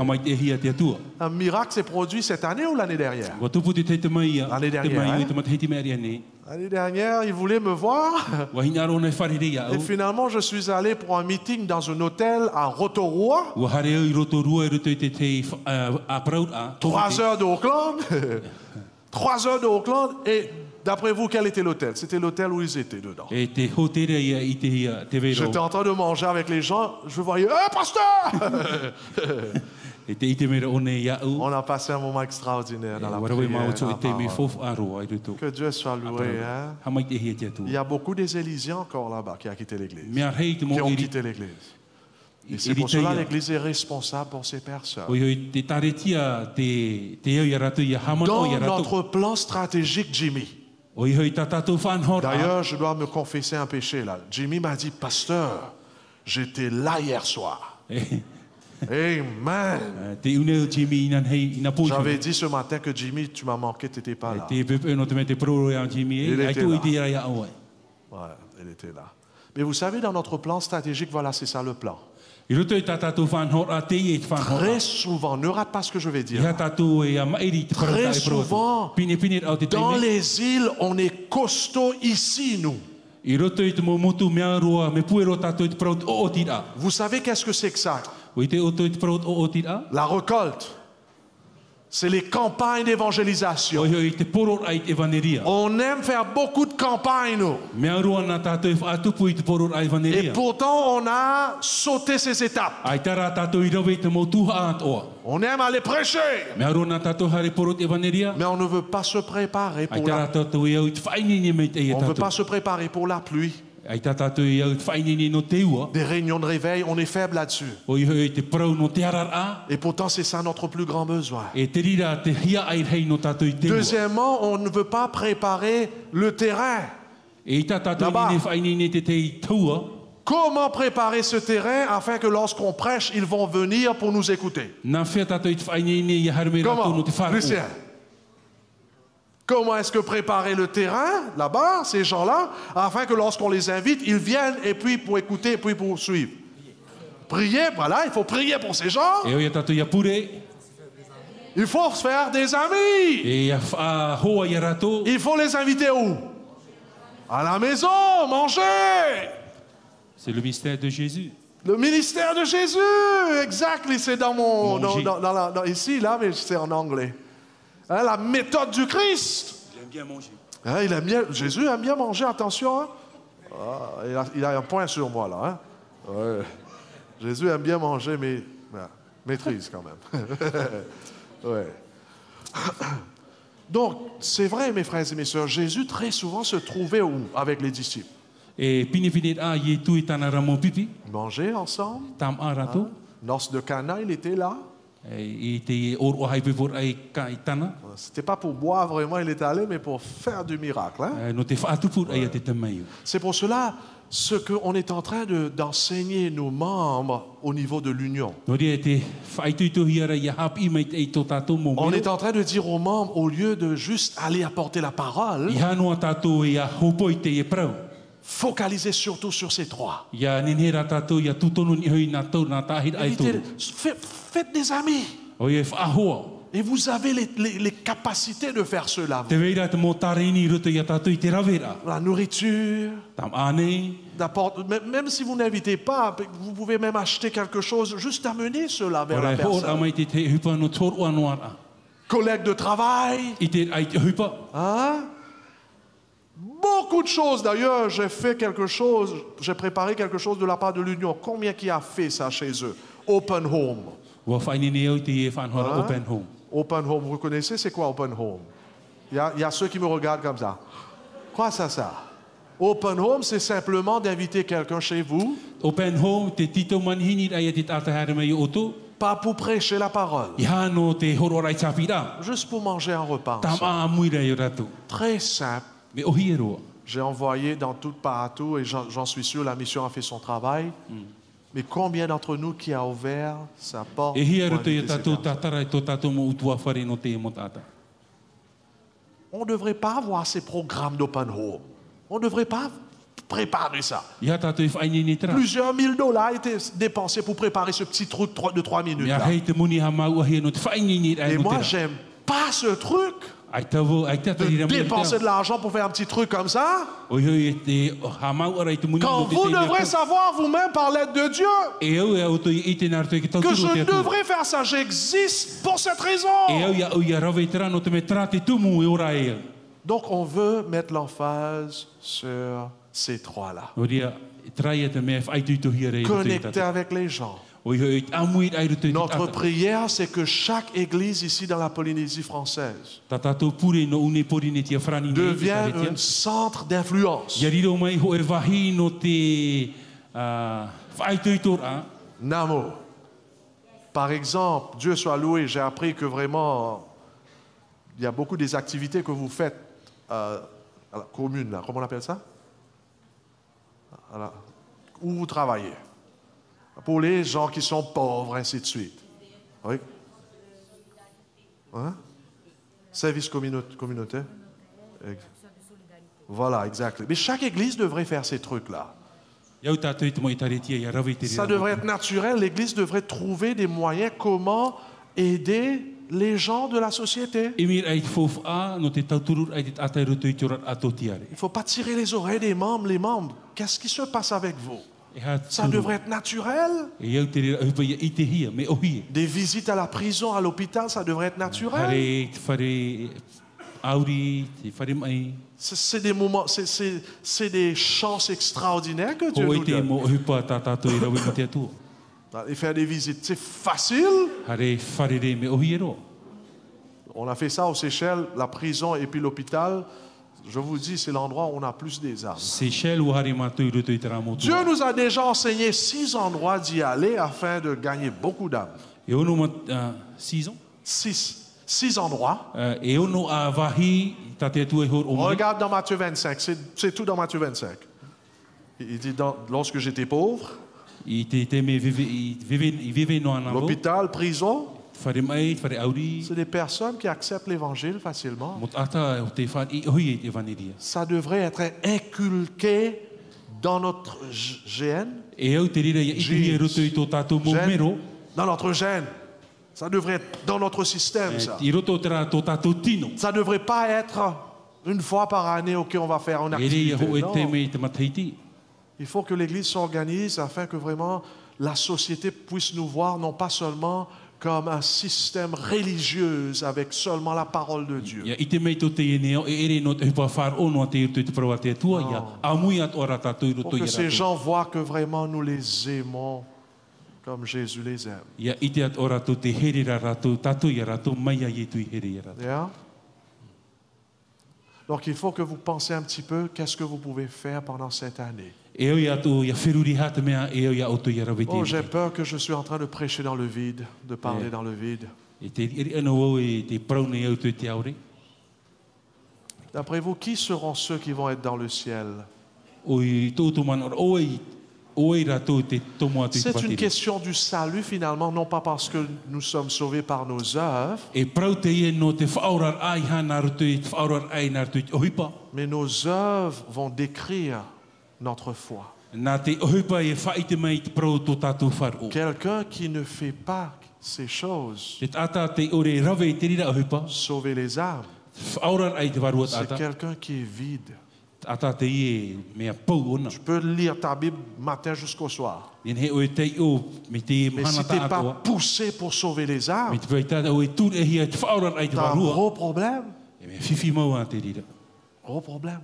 Un miracle s'est produit cette année ou l'année dernière? L'année dernière. Hein? L'année dernière, il voulait me voir. Et finalement, je suis allé pour un meeting dans un hôtel à Rotorua. 3 heures de Auckland. 3 heures de Auckland. Et d'après vous, quel était l'hôtel? C'était l'hôtel où ils étaient dedans. J'étais en train de manger avec les gens. Je voyais, pasteur! On a passé un moment extraordinaire dans la prière. Que Dieu soit loué. Hein? Il y a beaucoup des Élysiens encore là-bas qui ont quitté l'Église. Et c'est pour cela que l'Église est responsable pour ces personnes. Dans notre plan stratégique, Jimmy. D'ailleurs, je dois me confesser un péché là. Jimmy m'a dit, pasteur, j'étais là hier soir. Amen. J'avais dit ce matin que Jimmy, tu m'as manqué, tu n'étais pas là. Il était là. Ouais, il était là. Mais vous savez, dans notre plan stratégique, voilà, c'est ça le plan. Très souvent, ne rate pas ce que je vais dire. Très souvent, dans les îles, on est costaud ici, nous. Vous savez qu'est-ce que c'est que ça? La récolte. C'est les campagnes d'évangélisation. On aime faire beaucoup de campagnes, nous. Et pourtant, on a sauté ces étapes. On aime aller prêcher. Mais on ne veut pas se préparer pour la pluie. On ne veut pas se préparer pour la pluie. Des réunions de réveil, on est faible là-dessus. Et pourtant, c'est ça notre plus grand besoin. Deuxièmement, on ne veut pas préparer le terrain. Là-bas. Comment préparer ce terrain afin que lorsqu'on prêche, ils vont venir pour nous écouter? Comment, Lucien? Comment est-ce que préparer le terrain, là-bas, ces gens-là, afin que lorsqu'on les invite, ils viennent et puis pour écouter et puis pour suivre? Prier, voilà, il faut prier pour ces gens. Il faut se faire des amis. Il faut les inviter où? À la maison, manger. C'est le mystère de Jésus. Le ministère de Jésus, exact. C'est dans mon, ici, là, mais c'est en anglais. Hein, la méthode du Christ. Il aime bien manger. Hein, Jésus aime bien manger, attention. Hein. Ah, il a un point sur moi là. Hein. Ouais. Jésus aime bien manger, mais maîtrise quand même. Ouais. Donc, c'est vrai, mes frères et mes sœurs, Jésus très souvent se trouvait où avec les disciples? Manger ensemble. Hein? Noce de Cana, il était là. C'était pas pour boire vraiment, il est allé, mais pour faire du miracle. Hein? C'est pour cela ce qu'on est en train d'enseigner nos membres au niveau de l'union. On est en train de dire aux membres, au lieu de juste aller apporter la parole, focalisez surtout sur ces trois. Faites des amis. Et vous avez les capacités de faire cela. La nourriture. Même si vous n'invitez pas, vous pouvez même acheter quelque chose, juste amener cela vers la personne. Collègue de travail. Hein? Beaucoup de choses. D'ailleurs, j'ai préparé quelque chose de la part de l'Union. Combien qui a fait ça chez eux? Open Home. Open Home, vous connaissez c'est quoi Open Home? Il y a ceux qui me regardent comme ça. Quoi ça? Open Home, c'est simplement d'inviter quelqu'un chez vous. Open Home, pas pour prêcher la parole. Juste pour manger un repas. Très simple. J'ai envoyé dans tout partout et j'en suis sûr la mission a fait son travail. Mais combien d'entre nous qui a ouvert sa porte? On ne devrait pas avoir ces programmes d'open home. On ne devrait pas préparer ça. Plusieurs $1000 étaient dépensés pour préparer ce petit truc de 3 minutes. Là. Et moi, j'aime pas ce truc. De dépenser de l'argent pour faire un petit truc comme ça. Quand vous devrez savoir vous-même par l'aide de Dieu que je devrais faire ça. J'existe pour cette raison. Donc on veut mettre l'emphase sur ces trois-là. Connecter avec les gens. Notre prière, c'est que chaque église ici dans la Polynésie française devienne un centre d'influence. Namo. Par exemple, Dieu soit loué, j'ai appris que vraiment, il y a beaucoup des activités que vous faites à la commune, là. Comment on appelle ça? Où vous travaillez. Pour les gens qui sont pauvres, ainsi de suite. Oui. Hein? Service communautaire. Voilà, exactement. Mais chaque église devrait faire ces trucs-là. Ça devrait être naturel. L'église devrait trouver des moyens comment aider les gens de la société. Il ne faut pas tirer les oreilles des membres. Les membres, qu'est-ce qui se passe avec vous? Ça devrait être naturel. Des visites à la prison, à l'hôpital, ça devrait être naturel. C'est des moments, c'est des chances extraordinaires que Dieu nous donne. Et faire des visites, c'est facile. On a fait ça aux Seychelles, la prison et puis l'hôpital. Je vous dis, c'est l'endroit où on a plus des âmes. Dieu nous a déjà enseigné 6 endroits d'y aller afin de gagner beaucoup d'âmes. 6 endroits. Regarde dans Matthieu 25, c'est tout dans Matthieu 25. Il dit, lorsque j'étais pauvre, l'hôpital, prison, c'est des personnes qui acceptent l'évangile facilement. Ça devrait être inculqué dans notre gène. Dans notre gène. Ça devrait être dans notre système, ça. Ça ne devrait pas être une fois par année, OK, on va faire une activité. Non. Il faut que l'Église s'organise afin que vraiment la société puisse nous voir non pas seulement comme un système religieux avec seulement la parole de Dieu. Pour que ces gens voient que vraiment nous les aimons comme Jésus les aime. Yeah? Donc il faut que vous pensiez un petit peu qu'est-ce que vous pouvez faire pendant cette année. Oh, j'ai peur que je suis en train de prêcher dans le vide, de parler dans le vide. D'après vous, qui seront ceux qui vont être dans le ciel? C'est une question du salut finalement, non pas parce que nous sommes sauvés par nos œuvres, mais nos œuvres vont décrire notre foi. Quelqu'un qui ne fait pas ces choses, sauver les âmes, c'est quelqu'un qui est vide. Tu peux lire ta Bible matin jusqu'au soir. Mais si tu n'es pas poussé pour sauver les âmes, tu as un gros problème. Gros problème.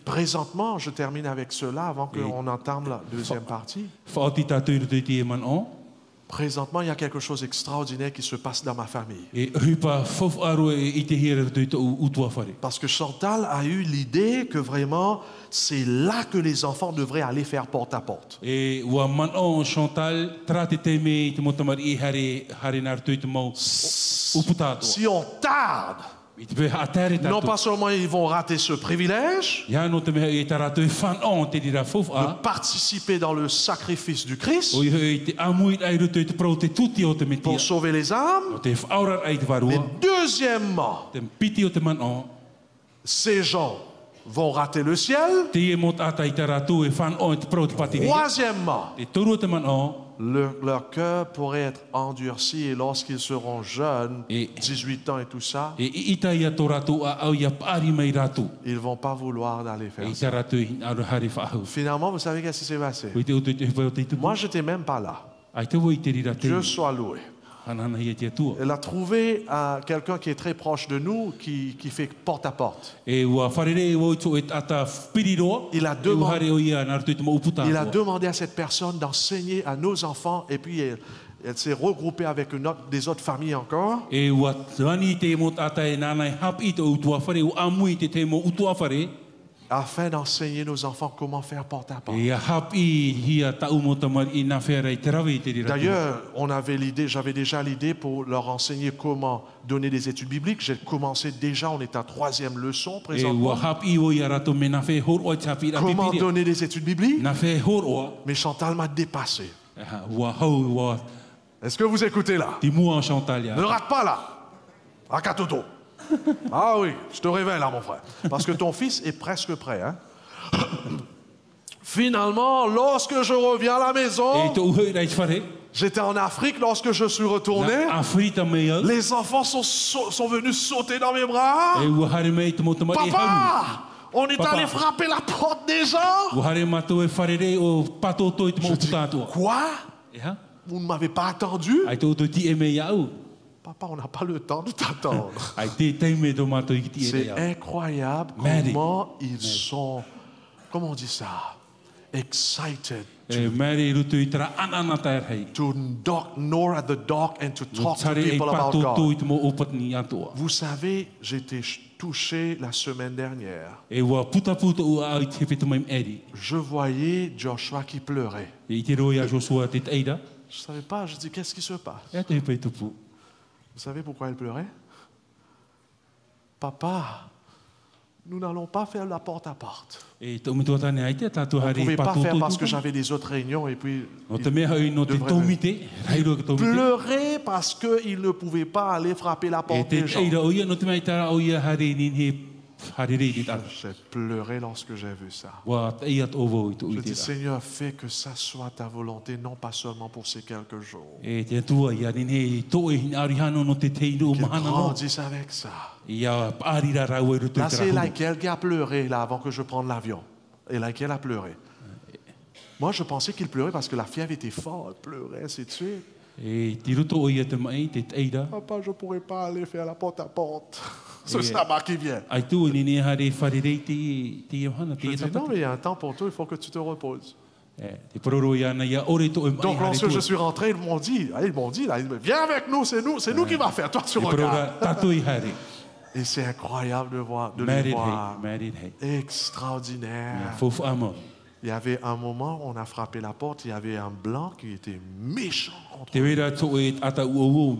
Présentement, je termine avec cela avant qu'on entame la deuxième partie. Présentement, il y a quelque chose d'extraordinaire qui se passe dans ma famille. Parce que Chantal a eu l'idée que vraiment, c'est là que les enfants devraient aller faire porte à porte. Si on tarde, non pas seulement ils vont rater ce privilège de participer dans le sacrifice du Christ pour sauver les âmes, mais deuxièmement, ces gens vont rater le ciel. Troisièmement, leur cœur pourrait être endurci et lorsqu'ils seront jeunes, 18 ans et tout ça, ils ne vont pas vouloir aller faire ça. Finalement, vous savez qu'est-ce qui s'est passé? Moi, je n'étais même pas là. Dieu soit loué. Elle a trouvé quelqu'un qui est très proche de nous, qui fait porte à porte. Il a demandé à cette personne d'enseigner à nos enfants et puis elle s'est regroupée avec des autres familles encore. Afin d'enseigner nos enfants comment faire porte à porte. D'ailleurs, j'avais déjà l'idée pour leur enseigner comment donner des études bibliques. J'ai commencé déjà, on est à 3e leçon présentement. Comment donner des études bibliques? Mais Chantal m'a dépassé. Est-ce que vous écoutez là? Ne rate pas là. Akatoto. Ah oui, je te révèle là, mon frère. Parce que ton fils est presque prêt. Hein? Finalement, lorsque je reviens à la maison, j'étais en Afrique lorsque je suis retourné. Les enfants sont venus sauter dans mes bras. Papa, on est allé frapper la porte des gens. Je dis, quoi? Vous ne m'avez pas attendu? Papa, on n'a pas le temps de t'attendre. C'est incroyable comment ils sont, comment on dit ça? Excited to knock at the door and to talk to people about God. Vous savez, j'étais touché la semaine dernière. Je voyais Joshua qui pleurait. Je ne savais pas, je dis, qu'est-ce qui se passe? Vous savez pourquoi il pleurait? Papa, nous n'allons pas faire la porte à porte. On ne pouvait pas faire parce que j'avais des autres réunions et puis pleurer parce qu'il ne pouvait pas aller frapper la porte des gens. J'ai pleuré lorsque j'ai vu ça. Je dis, Seigneur, fais que ça soit ta volonté, non pas seulement pour ces quelques jours. Qu'ils grandissent avec ça. Là, c'est laquelle qui a pleuré là, avant que je prenne l'avion. Et laquelle a pleuré. Moi, je pensais qu'il pleurait parce que la fièvre était forte. Il pleurait, ainsi de suite. Papa, je ne pourrais pas aller faire la porte à porte. C'est ça qui vient. Je dis, non, mais il y a un temps pour toi, il faut que tu te reposes. Donc, lorsque je suis rentré, ils m'ont dit, là, viens avec nous, c'est nous qui va faire, toi tu regardes. Et c'est incroyable de les voir. Extraordinaire. Il y avait un moment, on a frappé la porte, il y avait un blanc qui était méchant contre nous.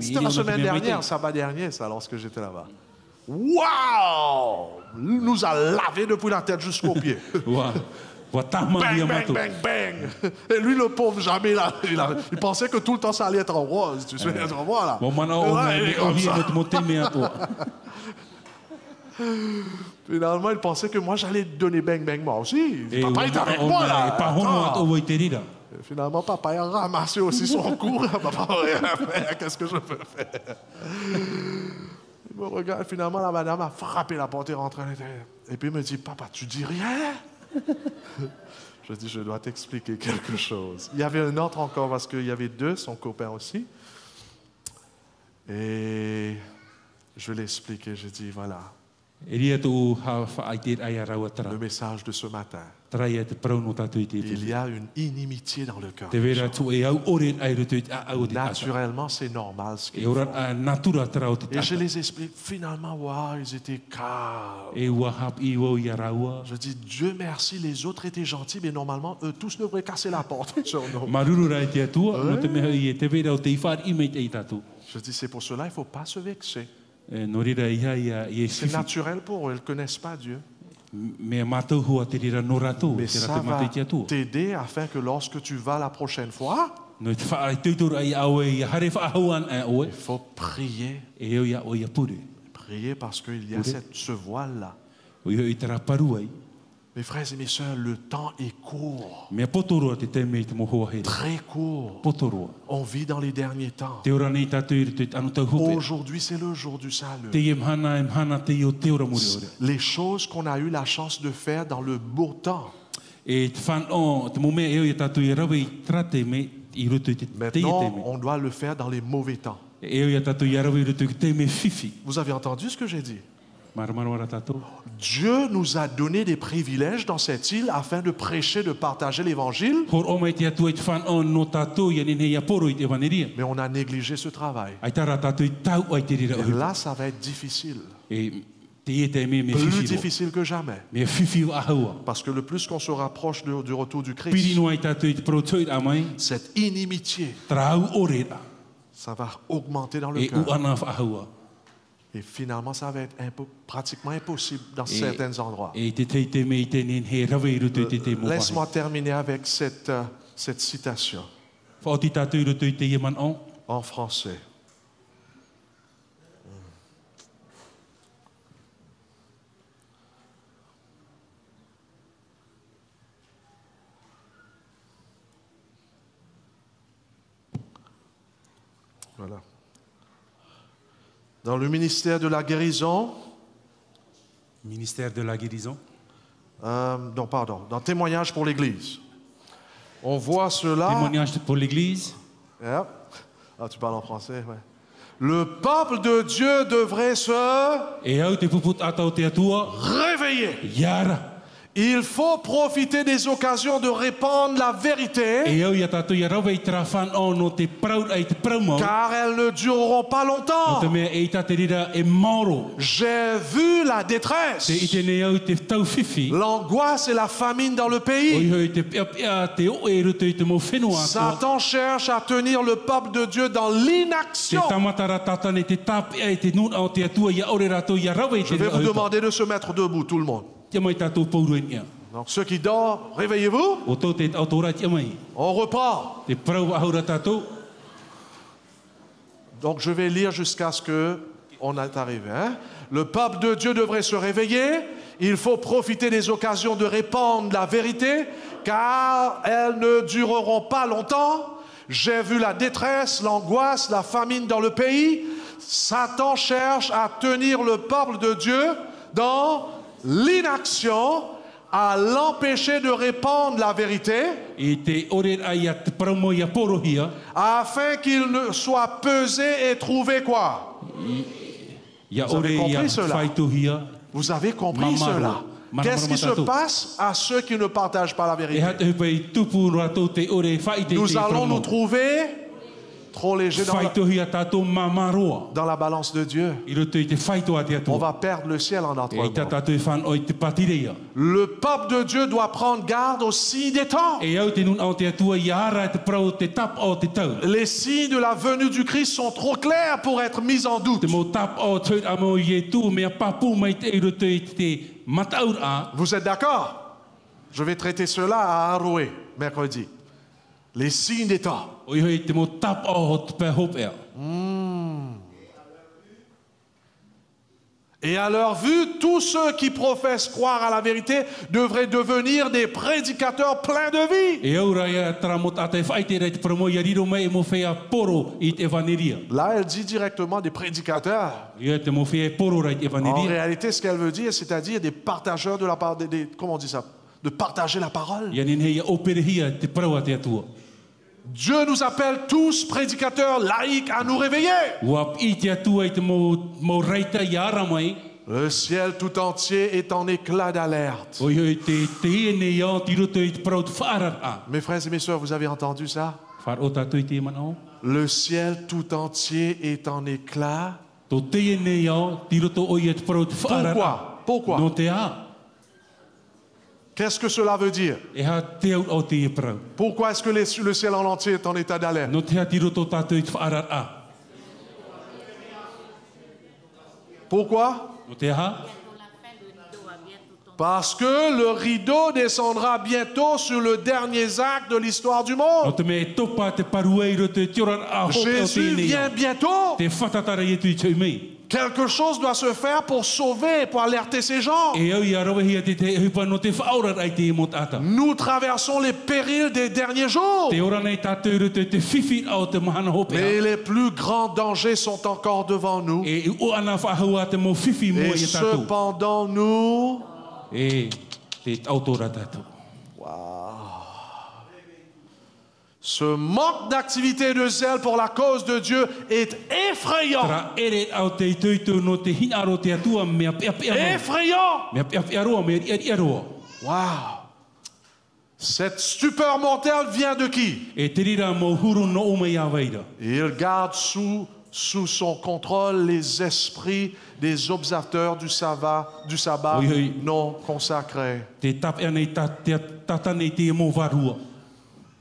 C'était la semaine dernière, sabbat dernier, ça, lorsque j'étais là-bas. Waouh! Il nous a lavé depuis la tête jusqu'aux pieds. Bang, bang, bang, bang. Et lui, le pauvre, jamais, il pensait que tout le temps ça allait être en rose. Tu sais, être en rose, là. Finalement, il pensait que moi, j'allais donner bang, bang, moi aussi. Papa est avec moi, là. Finalement, papa a ramassé aussi son cou. Papa, qu'est-ce que je peux faire? Il me regarde, finalement, la madame a frappé la porte et rentré à l'intérieur. Et puis il me dit, papa, tu dis rien? Je dis, je dois t'expliquer quelque chose. Il y avait un autre encore, parce qu'il y avait deux, son copain aussi. Et je l'ai expliqué, j'ai dit, voilà. Le message de ce matin. Il y a une inimitié dans le cœur. Naturellement, c'est normal ce qu'ils font. Et je les explique. Finalement, wow, ils étaient calmes. Je dis, Dieu merci, les autres étaient gentils, mais normalement, eux tous devraient casser la porte sur nous. Je dis, c'est pour cela, il ne faut pas se vexer. C'est naturel pour eux, ils ne connaissent pas Dieu. Mais ça va t'aider afin que lorsque tu vas la prochaine fois, il faut prier. Prier parce qu'il y a ce voile-là. Mes frères et mes sœurs, le temps est court. Très court. On vit dans les derniers temps. Aujourd'hui, c'est le jour du salut. Les choses qu'on a eu la chance de faire dans le beau temps. Maintenant, on doit le faire dans les mauvais temps. Vous avez entendu ce que j'ai dit? Dieu nous a donné des privilèges dans cette île afin de prêcher, de partager l'évangile. Mais on a négligé ce travail. Et là, ça va être difficile. Plus difficile que jamais. Parce que le plus qu'on se rapproche du retour du Christ, cette inimitié, ça va augmenter dans le cœur. Et finalement, ça va être pratiquement impossible dans certains endroits. Laisse-moi terminer avec cette citation. En français. Voilà. Dans le ministère de la guérison. Ministère de la guérison. Non, pardon. Dans témoignage pour l'Église. On voit cela. Témoignage pour l'Église. Yeah. Ah, tu parles en français, ouais. Le peuple de Dieu devrait se réveiller. Il faut profiter des occasions de répandre la vérité, car elles ne dureront pas longtemps. J'ai vu la détresse, l'angoisse et la famine dans le pays. Satan cherche à tenir le peuple de Dieu dans l'inaction. Je vais vous demander de se mettre debout, tout le monde. Donc ceux qui dorment, réveillez-vous. On reprend. Donc je vais lire jusqu'à ce qu'on est arrivé. Hein? Le peuple de Dieu devrait se réveiller. Il faut profiter des occasions de répandre la vérité, car elles ne dureront pas longtemps. J'ai vu la détresse, l'angoisse, la famine dans le pays. Satan cherche à tenir le peuple de Dieu dans l'inaction, à l'empêcher de répandre la vérité, afin qu'il ne soit pesé et trouvé quoi? Vous avez compris cela? Vous avez compris cela? Qu'est-ce qui se passe à ceux qui ne partagent pas la vérité? Nous allons nous trouver trop légers dans la balance de Dieu. On va perdre le ciel en notre monde. Le peuple de Dieu doit prendre garde aux signes des temps. Les signes de la venue du Christ sont trop clairs pour être mis en doute. Vous êtes d'accord? Je vais traiter cela à Aroé mercredi. Les signes des temps. Et à leur vue, tous ceux qui professent croire à la vérité devraient devenir des prédicateurs pleins de vie. Là, elle dit directement des prédicateurs. En réalité, ce qu'elle veut dire, c'est-à-dire des partageurs de la part comment on dit ça? De partager la parole. Dieu nous appelle tous prédicateurs laïcs à nous réveiller. Le ciel tout entier est en éclat d'alerte. Mes frères et mes sœurs, vous avez entendu ça? Le ciel tout entier est en éclat. Pourquoi? Qu'est-ce que cela veut dire? Pourquoi est-ce que le ciel en entier est en état d'alerte? Pourquoi? Parce que le rideau descendra bientôt sur le dernier acte de l'histoire du monde. Jésus vient bientôt. Quelque chose doit se faire pour sauver, pour alerter ces gens. Nous traversons les périls des derniers jours. Mais les plus grands dangers sont encore devant nous. Et cependant nous... Ce manque d'activité et de zèle pour la cause de Dieu est effrayant. Effrayant. Wow. Cette stupeur mortelle vient de qui? Il garde sous son contrôle les esprits des observateurs du sabbat non consacrés.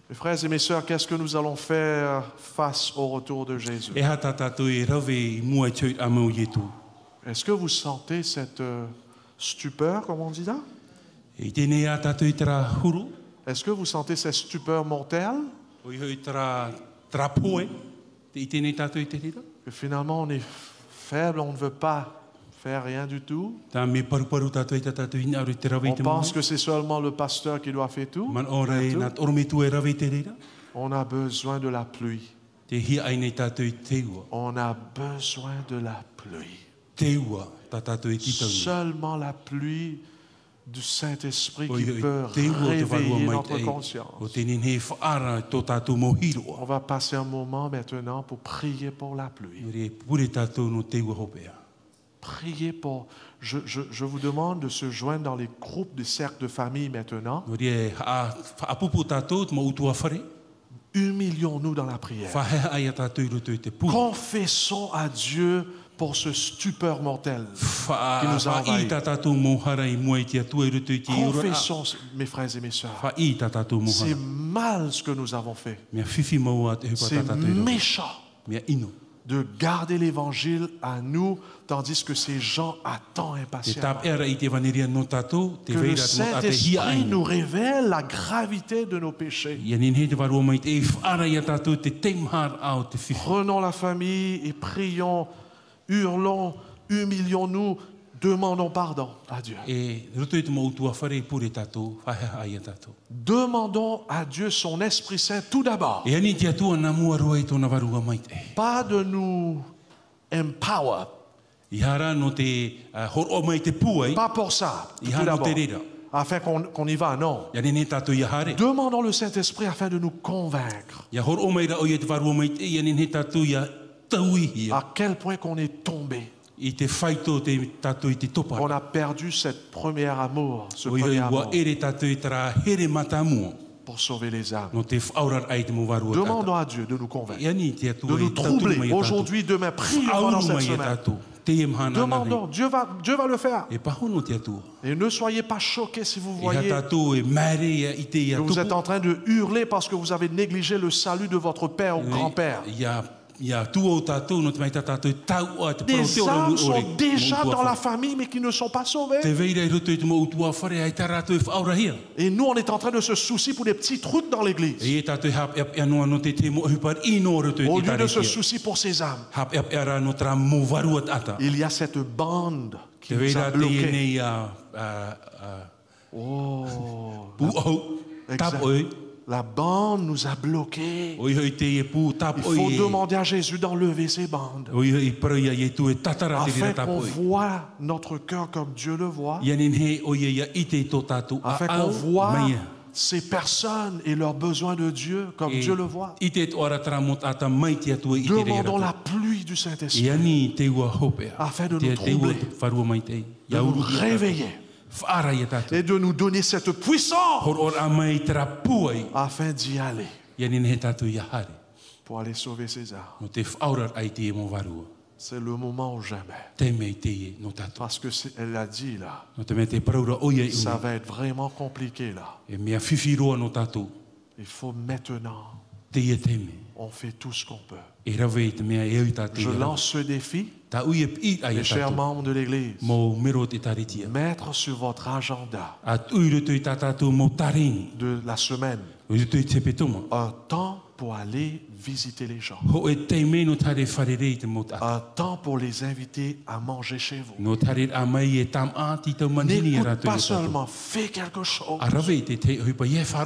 Mes frères et mes sœurs, qu'est-ce que nous allons faire face au retour de Jésus? Est-ce que vous sentez cette stupeur, comme on dit là? Est-ce que vous sentez cette stupeur mortelle? Que finalement on est faible, on ne veut pas faire rien du tout. On pense que c'est seulement le pasteur qui doit faire tout. On a besoin de la pluie. On a besoin de la pluie. Seulement la pluie du Saint-Esprit qui peut réveiller notre conscience. On va passer un moment maintenant pour prier pour la pluie. Priez pour... Je vous demande de se joindre dans les groupes de cercles de famille maintenant. Humilions-nous dans la prière. Confessons à Dieu pour ce stupeur mortel qui nous a envahis. Confessons, mes frères et mes sœurs. C'est mal ce que nous avons fait. C'est méchant de garder l'évangile à nous, tandis que ces gens attendent impatiemment. Que le Saint-Esprit nous révèle la gravité de nos péchés. Prenons la famille et prions, hurlons, humilions-nous, demandons pardon à Dieu. Demandons à Dieu son Esprit Saint tout d'abord. Pas de nous empower. Pas pour ça, tout d'abord. Afin qu'on y va, non. Demandons le Saint-Esprit afin de nous convaincre. À quel point qu'on est tombé. On a perdu cette première amour, ce premier amour pour sauver les âmes. Demandons à Dieu de nous convaincre, de nous troubler aujourd'hui, demain, prions pendant cette semaine. Demandons, Dieu va le faire. Et ne soyez pas choqués si vous voyez que vous êtes en train de hurler parce que vous avez négligé le salut de votre père ou grand-père. Des âmes sont déjà dans la famille mais qui ne sont pas sauvées. Et nous on est en train de se soucier pour des petits trucs dans l'église. Au lieu de se soucier pour ces âmes. Il y a cette bande qui nous a bloqués. Exact. La bande nous a bloqués. Il faut demander à Jésus d'enlever ces bandes. Afin qu'on voit notre cœur comme Dieu le voit. Afin qu'on voit ces personnes et leurs besoins de Dieu comme Dieu le voit. Demandons la pluie du Saint-Esprit. Afin de nous troubler, de nous réveiller. Et de nous donner cette puissance afin d'y aller pour aller sauver ces âmes. C'est le moment ou jamais. Parce que elle a dit là, ça va être vraiment compliqué là. Il faut maintenant, on fait tout ce qu'on peut. Je lance ce défi, mes chers membres de l'Église, mettre sur votre agenda de la semaine un temps pour aller visiter les gens, un temps pour les inviter à manger chez vous. N'écoute pas seulement, fais quelque chose.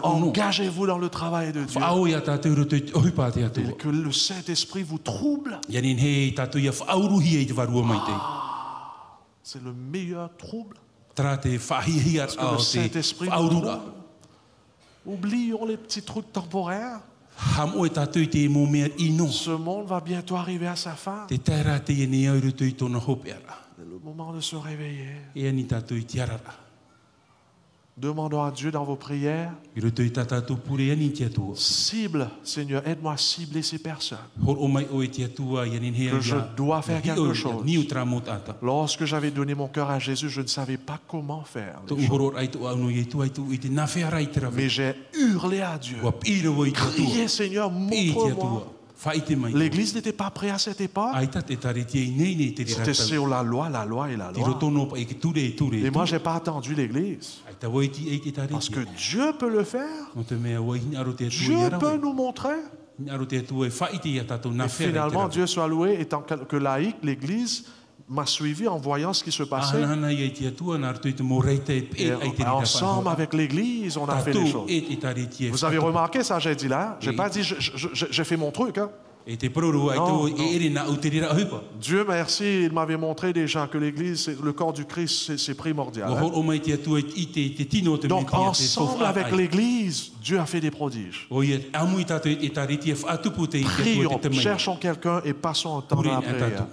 Engagez-vous dans le travail de Dieu. Et que le Saint-Esprit vous trouble. C'est le meilleur trouble. Parce que le Saint-Esprit nous trouble. Oublions les petits trucs temporaires. Ce monde va bientôt arriver à sa fin. C'est le moment de se réveiller. Demandons à Dieu dans vos prières. Cible, Seigneur, aide-moi à cibler ces personnes. Que je dois faire quelque chose. Lorsque j'avais donné mon cœur à Jésus, je ne savais pas comment faire. Mais j'ai hurlé à Dieu. Criez, Seigneur, montre-moi. L'Église n'était pas prête à cette époque. C'était sur la loi et la loi. Et moi, je n'ai pas attendu l'Église. Parce que Dieu peut le faire. Dieu peut nous montrer. Et finalement, Dieu soit loué, étant que laïque, l'Église m'a suivi en voyant ce qui se passait. Et ensemble avec l'Église, on a fait les choses. Vous avez remarqué ça, j'ai dit là? Je n'ai pas dit j'ai fait mon truc. Hein? Non. Dieu merci, il m'avait montré déjà que l'Église, le corps du Christ, c'est primordial. Hein? Donc ensemble avec l'Église, Dieu a fait des prodiges. Prions, cherchons quelqu'un et passons un temps dans la prière.